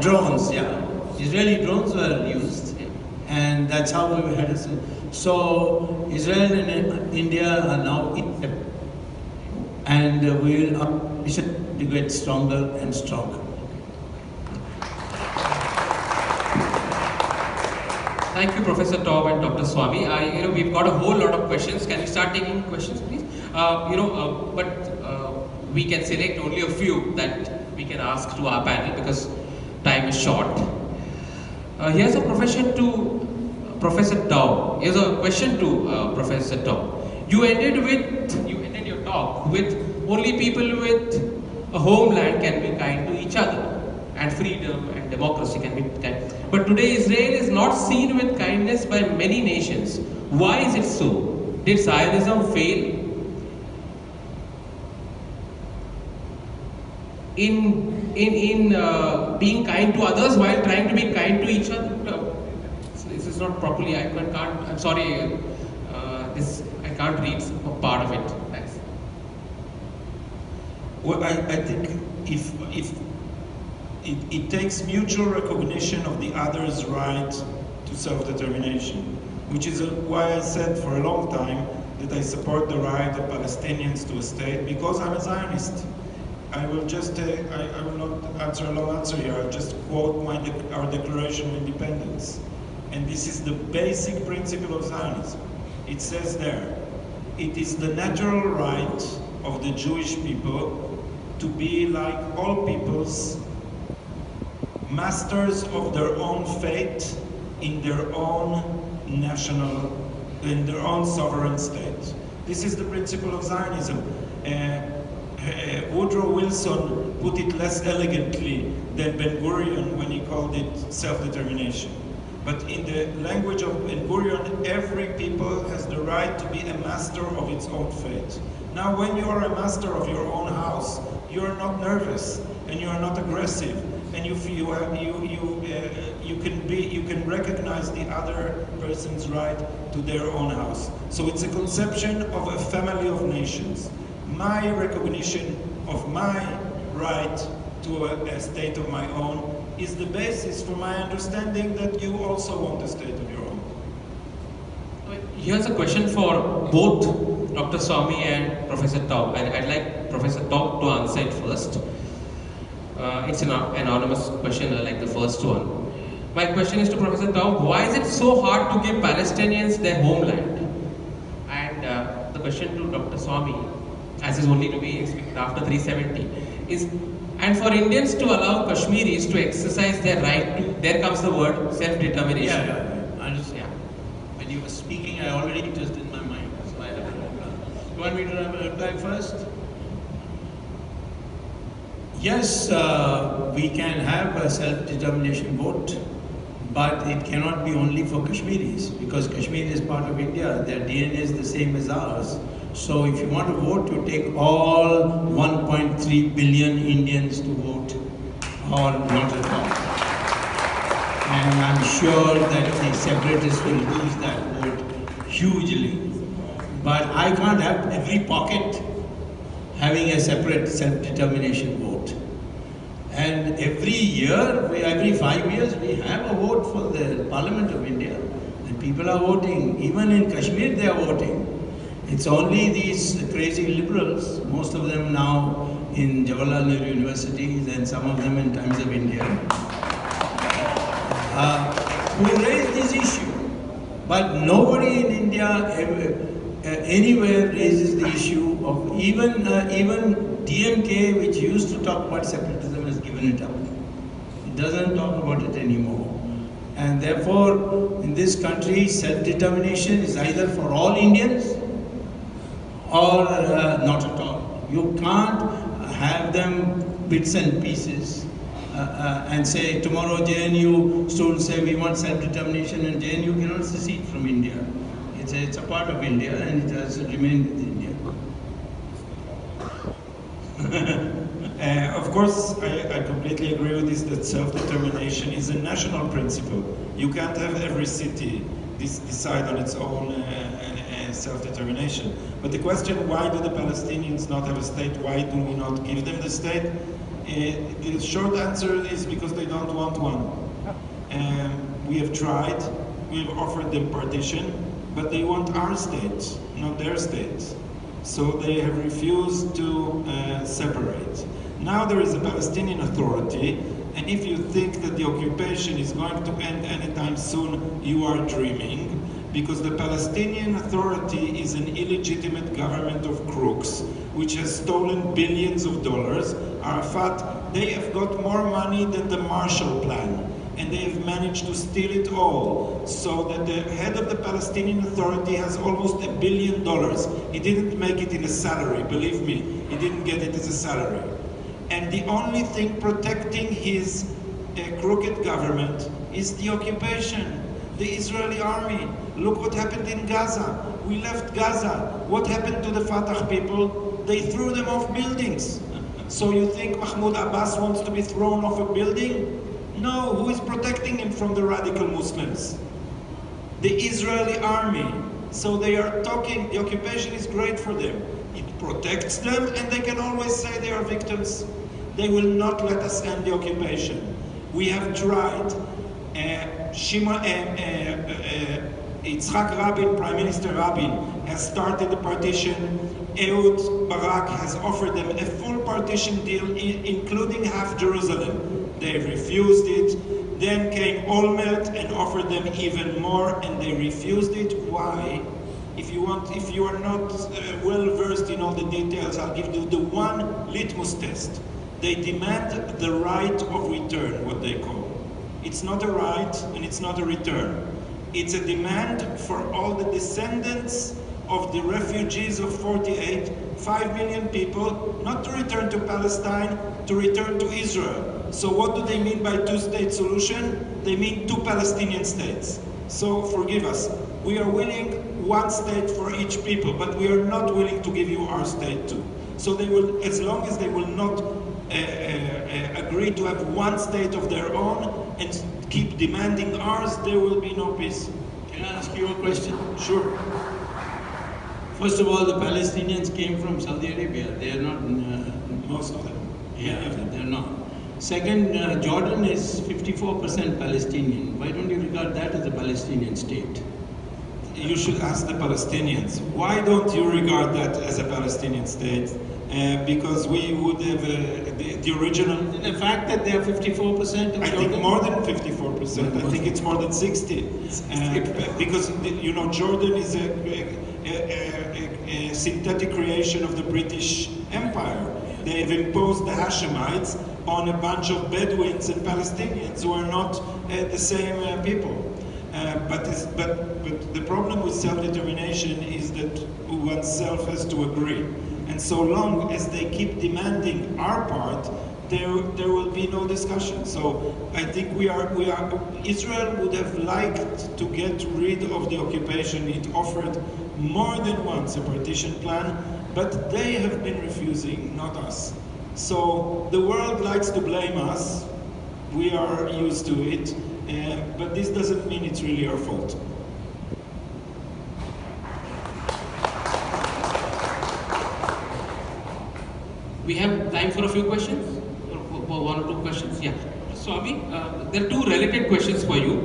[SPEAKER 3] Drones. Yeah, Israeli drones were used, and that's how we had it. So Israel and India are now in, and we should get stronger and stronger.
[SPEAKER 5] Thank you, Professor Taub and Dr. Swamy. We've got a whole lot of questions. Can we start taking questions, please? We can select only a few that we can ask to our panel because time is short. Here's a question to Professor Taub. Here's a question to Professor Taub. You ended your talk with only people with a homeland can be kind to each other, and freedom and democracy can be kind. But today Israel is not seen with kindness by many nations. Why is it so? Did Zionism fail in being kind to others while trying to be kind to each other? This is not properly. I'm sorry. I can't read a part of it. Thanks.
[SPEAKER 4] Well, I think if it takes mutual recognition of the other's right to self-determination, which is why I said for a long time that I support the right of Palestinians to a state, because I'm a Zionist. I will not answer a long answer here. I'll just quote our Declaration of Independence. And this is the basic principle of Zionism. It says there, it is the natural right of the Jewish people to be like all peoples, masters of their own fate in their own sovereign state. This is the principle of Zionism. Woodrow Wilson put it less elegantly than Ben-Gurion when he called it self-determination. But in the language of Ben-Gurion, every people has the right to be a master of its own fate. Now, when you are a master of your own house, you are not nervous and you are not aggressive, and you can recognize the other person's right to their own house. So it's a conception of a family of nations. My recognition of my right to a state of my own is the basis for my understanding that you also want a state of your own.
[SPEAKER 5] Here's a question for both Dr. Swamy and Professor Taub, and I'd like Professor Taub to answer it first. It's an anonymous question like the first one. My question is to Professor Taub, why is it so hard to give Palestinians their homeland? And the question to Dr. Swamy, as is only to be expected after 370, is, and for Indians to allow Kashmiris to exercise their right to, there comes the word, self-determination.
[SPEAKER 3] Yeah. I understand. When you were speaking, I already just in my mind. So I don't know. You want me to reply first? Yes, we can have a self-determination vote, but it cannot be only for Kashmiris, because Kashmir is part of India. Their DNA is the same as ours. So if you want to vote, you take all 1.3 billion Indians to vote, or not at all. And I'm sure that the separatists will lose that vote hugely. But I can't have every pocket having a separate self-determination vote. And every year, every 5 years, we have a vote for the Parliament of India. And people are voting. Even in Kashmir, they are voting. It's only these crazy liberals, most of them now in Jawaharlal Nehru University and some of them in Times of India, who raise this issue. But nobody in India anywhere raises the issue of even DMK, which used to talk about separatism, has given it up. It doesn't talk about it anymore. And therefore, in this country, self-determination is either for all Indians or not at all. You can't have them bits and pieces and say tomorrow JNU students say we want self-determination and JNU cannot secede from India. It's a part of India and it has to remain with India.
[SPEAKER 4] Of course, I completely agree with this, that self-determination is a national principle. You can't have every city decide on its own self-determination. But the question, why do the Palestinians not have a state? Why do we not give them the state? The short answer is because they don't want one. We have tried, we have offered them partition, but they want our state, not their state. So they have refused to separate. Now there is a Palestinian Authority, And if you think that the occupation is going to end anytime soon, you are dreaming, because the Palestinian Authority is an illegitimate government of crooks, which has stolen billions of dollars. Arafat, they have got more money than the Marshall Plan, and they have managed to steal it all, so that the head of the Palestinian Authority has almost $1 billion. He didn't make it in a salary, believe me, he didn't get it as a salary. And the only thing protecting his crooked government is the occupation, the Israeli army. Look what happened in Gaza. We left Gaza. What happened to the Fatah people? They threw them off buildings. So you think Mahmoud Abbas wants to be thrown off a building? No, who is protecting him from the radical Muslims? The Israeli army. So they are talking, the occupation is great for them. It protects them, and they can always say they are victims. They will not let us end the occupation. We have tried. Yitzhak Rabin, Prime Minister Rabin, has started the partition. Ehud Barak has offered them a full partition deal, including half Jerusalem. They refused it. Then came Olmert and offered them even more, and they refused it. Why? If you are not well versed in all the details, I'll give you the one litmus test. They demand the right of return, what they call. It's not a right and it's not a return. It's a demand for all the descendants of the refugees of 48, 5 million people, not to return to Palestine, to return to Israel. So what do they mean by two-state solution? They mean two Palestinian states. So forgive us. We are willing one state for each people, but we are not willing to give you our state too. So they will, as long as they will not agree to have one state of their own and keep demanding ours, there will be no peace.
[SPEAKER 3] Can I ask you a question?
[SPEAKER 4] Sure.
[SPEAKER 3] First of all, the Palestinians came from Saudi Arabia. They are not...
[SPEAKER 4] Most of them.
[SPEAKER 3] Yeah, they're not. Second, Jordan is 54% Palestinian. Why don't you regard that as a Palestinian state?
[SPEAKER 4] You should ask the Palestinians. Why don't you regard that as a Palestinian state? Because we would have the original...
[SPEAKER 3] The fact that they are 54% of
[SPEAKER 4] I
[SPEAKER 3] Jordan?
[SPEAKER 4] think more than 54%. I think it's more than 60. Because, you know, Jordan is a synthetic creation of the British Empire. They have imposed the Hashemites on a bunch of Bedouins and Palestinians who are not the same people. But the problem with self-determination is that oneself has to agree. And so long as they keep demanding our part, there will be no discussion. So I think Israel would have liked to get rid of the occupation. It offered more than once a partition plan, but they have been refusing, not us. So the world likes to blame us. We are used to it, but this doesn't mean it's really our fault.
[SPEAKER 5] We have time for a few questions? Or one or two questions? Yeah. Swamy, there are two related questions for you,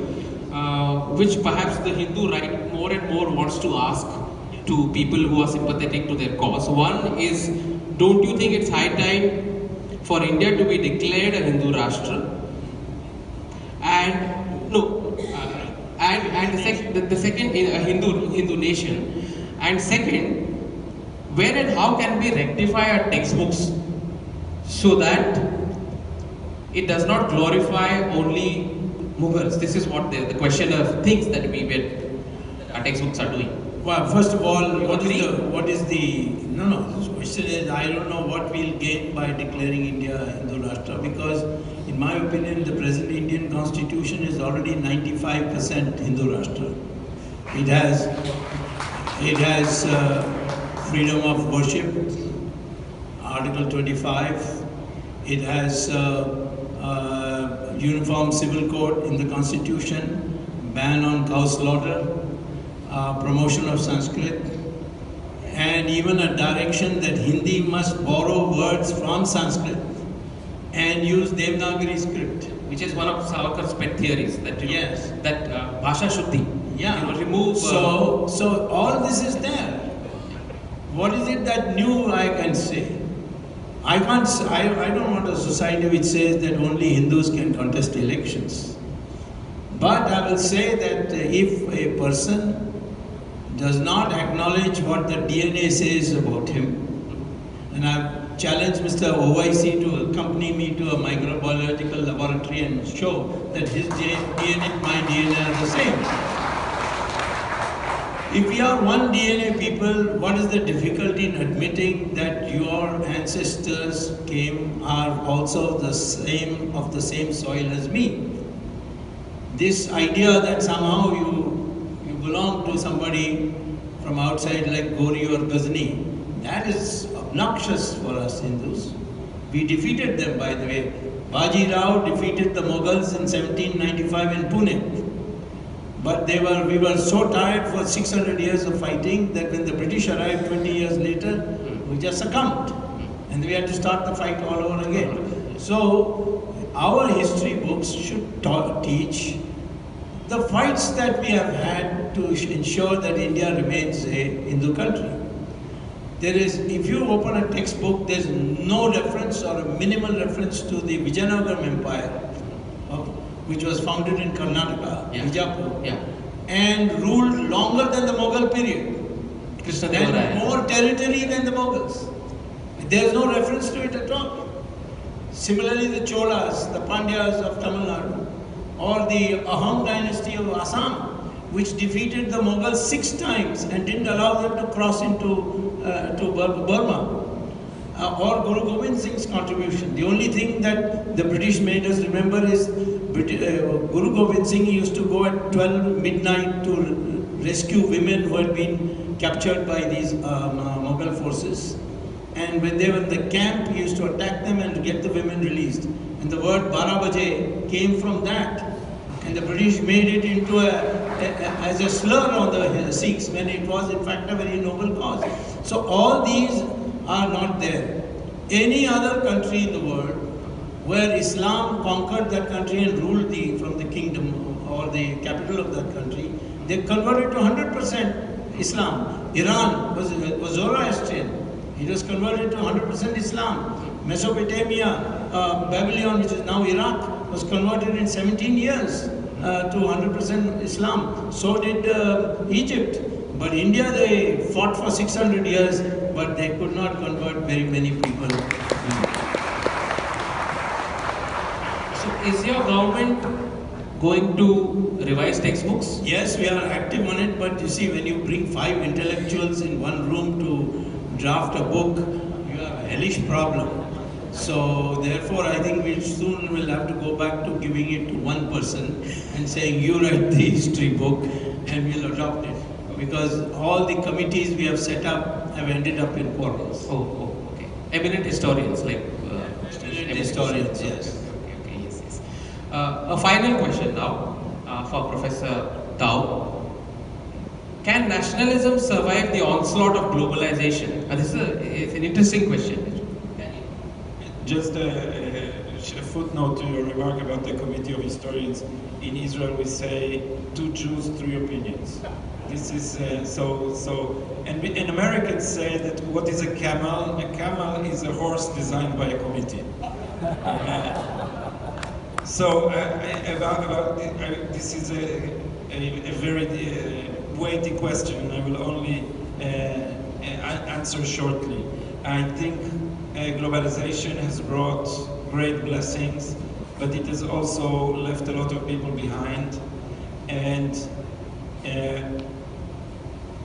[SPEAKER 5] which perhaps the Hindu right more and more wants to ask to people who are sympathetic to their cause. One is, don't you think it's high time for India to be declared a Hindu Rashtra? And no, and the second is a Hindu nation. And second, where and how can we rectify our textbooks so that it does not glorify only Mughals? This is what the question of things that our textbooks are doing.
[SPEAKER 3] Well, first of all, this question is, I don't know what we'll gain by declaring India Hindu Rashtra, because in my opinion, the present Indian constitution is already 95% Hindu Rashtra. It has freedom of worship, Article 25. It has uniform civil code in the constitution, ban on cow slaughter, promotion of Sanskrit, and even a direction that Hindi must borrow words from Sanskrit and use Devanagari script.
[SPEAKER 5] Which is one of Savarkar's pet theories, that
[SPEAKER 3] yes,
[SPEAKER 5] that Bhasha Shuddhi.
[SPEAKER 3] Yeah.
[SPEAKER 5] Remove.
[SPEAKER 3] So all this is there. What is it that new I can say? I don't want a society which says that only Hindus can contest elections. But I will say that if a person does not acknowledge what the DNA says about him, and I've challenged Mr. OIC to accompany me to a microbiological laboratory and show that his DNA and my DNA are the same. If we are one DNA people, what is the difficulty in admitting that your ancestors are also of the same soil as me? This idea that somehow you belong to somebody from outside like Gori or Ghazni, that is obnoxious for us Hindus. We defeated them, by the way. Baji Rao defeated the Mughals in 1795 in Pune. But we were so tired for 600 years of fighting that when the British arrived 20 years later, we just succumbed. And we had to start the fight all over again. So our history books should teach the fights that we have had to ensure that India remains a Hindu country. If you open a textbook, there's no reference or a minimal reference to the Vijayanagara Empire, which was founded in Karnataka, Bijapur, and ruled longer than the Mughal period. More territory than the Mughals. There's no reference to it at all. Similarly, the Cholas, the Pandyas of Tamil Nadu, or the Ahom dynasty of Assam, which defeated the Mughals 6 times and didn't allow them to cross into Burma. Or Guru Gobind Singh's contribution. The only thing that the British made us remember is Guru Gobind Singh used to go at 12 midnight to rescue women who had been captured by these Mughal forces. And when they were in the camp, he used to attack them and get the women released. And the word Barabaje came from that. And the British made it into as a slur on the Sikhs, when it was in fact a very noble cause. So all these are not there. Any other country in the world where Islam conquered that country and ruled from the kingdom or the capital of that country, they converted to 100% Islam. Iran was Zoroastrian. It was converted to 100% Islam. Mesopotamia, Babylon, which is now Iraq, was converted in 17 years to 100% Islam. So did Egypt. But India, they fought for 600 years, but they could not convert very many people.
[SPEAKER 5] So is your government going to revise textbooks?
[SPEAKER 3] Yes, we are active on it, but you see, when you bring 5 intellectuals in one room to draft a book, you have a hellish problem. So therefore, I think we soon will have to go back to giving it to one person and saying, you write the history book and we'll adopt it. Because all the committees we have set up have ended up in quarrels.
[SPEAKER 5] Oh, okay. Eminent historians like...
[SPEAKER 3] eminent historians, yes.
[SPEAKER 5] Okay, yes. A final question now for Professor Taub. Can nationalism survive the onslaught of globalization? This is an interesting question.
[SPEAKER 4] Just a footnote to your remark about the Committee of Historians. In Israel we say 2 Jews, 3 opinions. This is and Americans say that what is a camel? A camel is a horse designed by a committee. This is a very weighty question. I will only answer shortly. I think globalization has brought great blessings, but it has also left a lot of people behind. And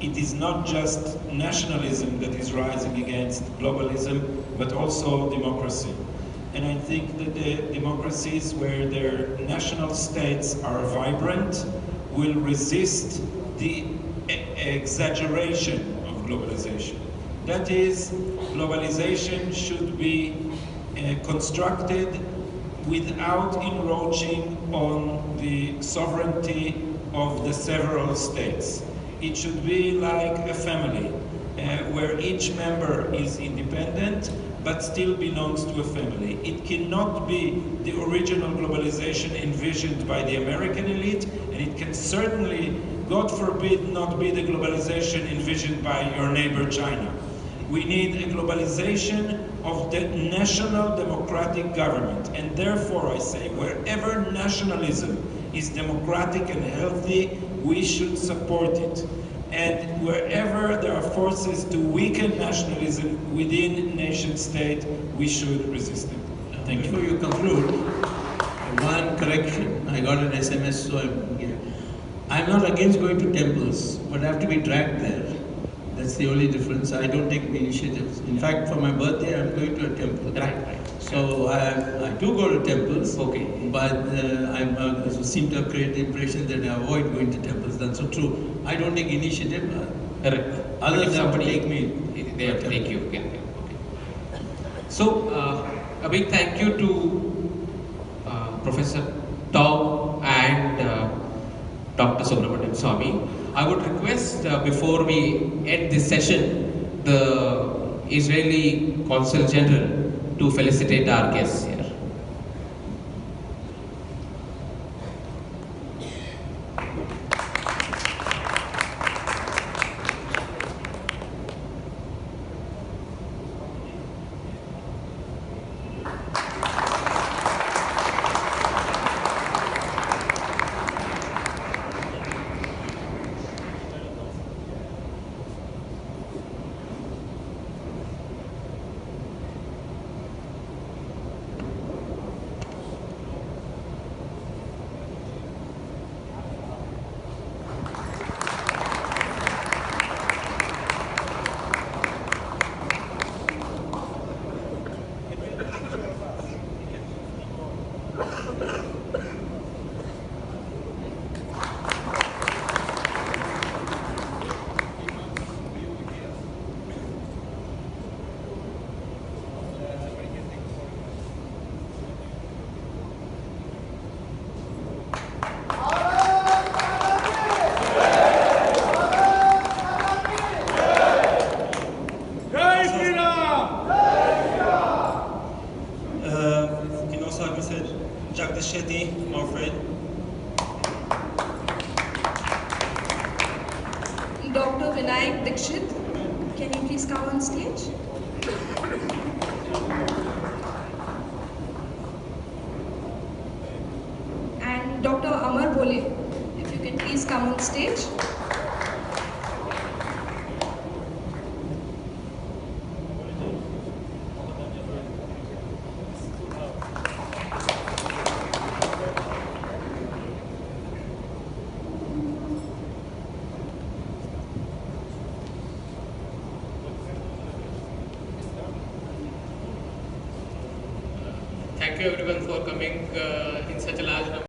[SPEAKER 4] it is not just nationalism that is rising against globalism, but also democracy. And I think that the democracies where their national states are vibrant will resist the exaggeration of globalization. That is, globalization should be constructed without encroaching on the sovereignty of the several states. It should be like a family, where each member is independent but still belongs to a family. It cannot be the original globalization envisioned by the American elite, and it can certainly, God forbid, not be the globalization envisioned by your neighbor China. We need a globalization of the national democratic government. And therefore I say, wherever nationalism is democratic and healthy, we should support it. And wherever there are forces to weaken nationalism within nation state, we should resist it. Thank you.
[SPEAKER 3] Before you conclude, one correction. I got an SMS, so I'm not against going to temples, but I have to be dragged there. That's the only difference. I don't take initiatives. In fact, for my birthday, I'm going to a temple.
[SPEAKER 5] Right.
[SPEAKER 3] So I do go to temples.
[SPEAKER 5] Okay.
[SPEAKER 3] But I seem to have created the impression that I avoid going to temples. That's so true. I don't take initiative.
[SPEAKER 5] Correct.
[SPEAKER 3] Others have to take me.
[SPEAKER 5] They have to take you. Okay. So, a big thank you to Professor Taub and Dr. Subramanian Swamy. I would request before we end this session, the Israeli Consul General to felicitate our guests here.
[SPEAKER 1] Our friend.
[SPEAKER 6] Dr. Vinayak Dixit, can you please come on stage? And Dr. Amar Bole, if you can please come on stage.
[SPEAKER 5] Thank you everyone for coming in such a large number.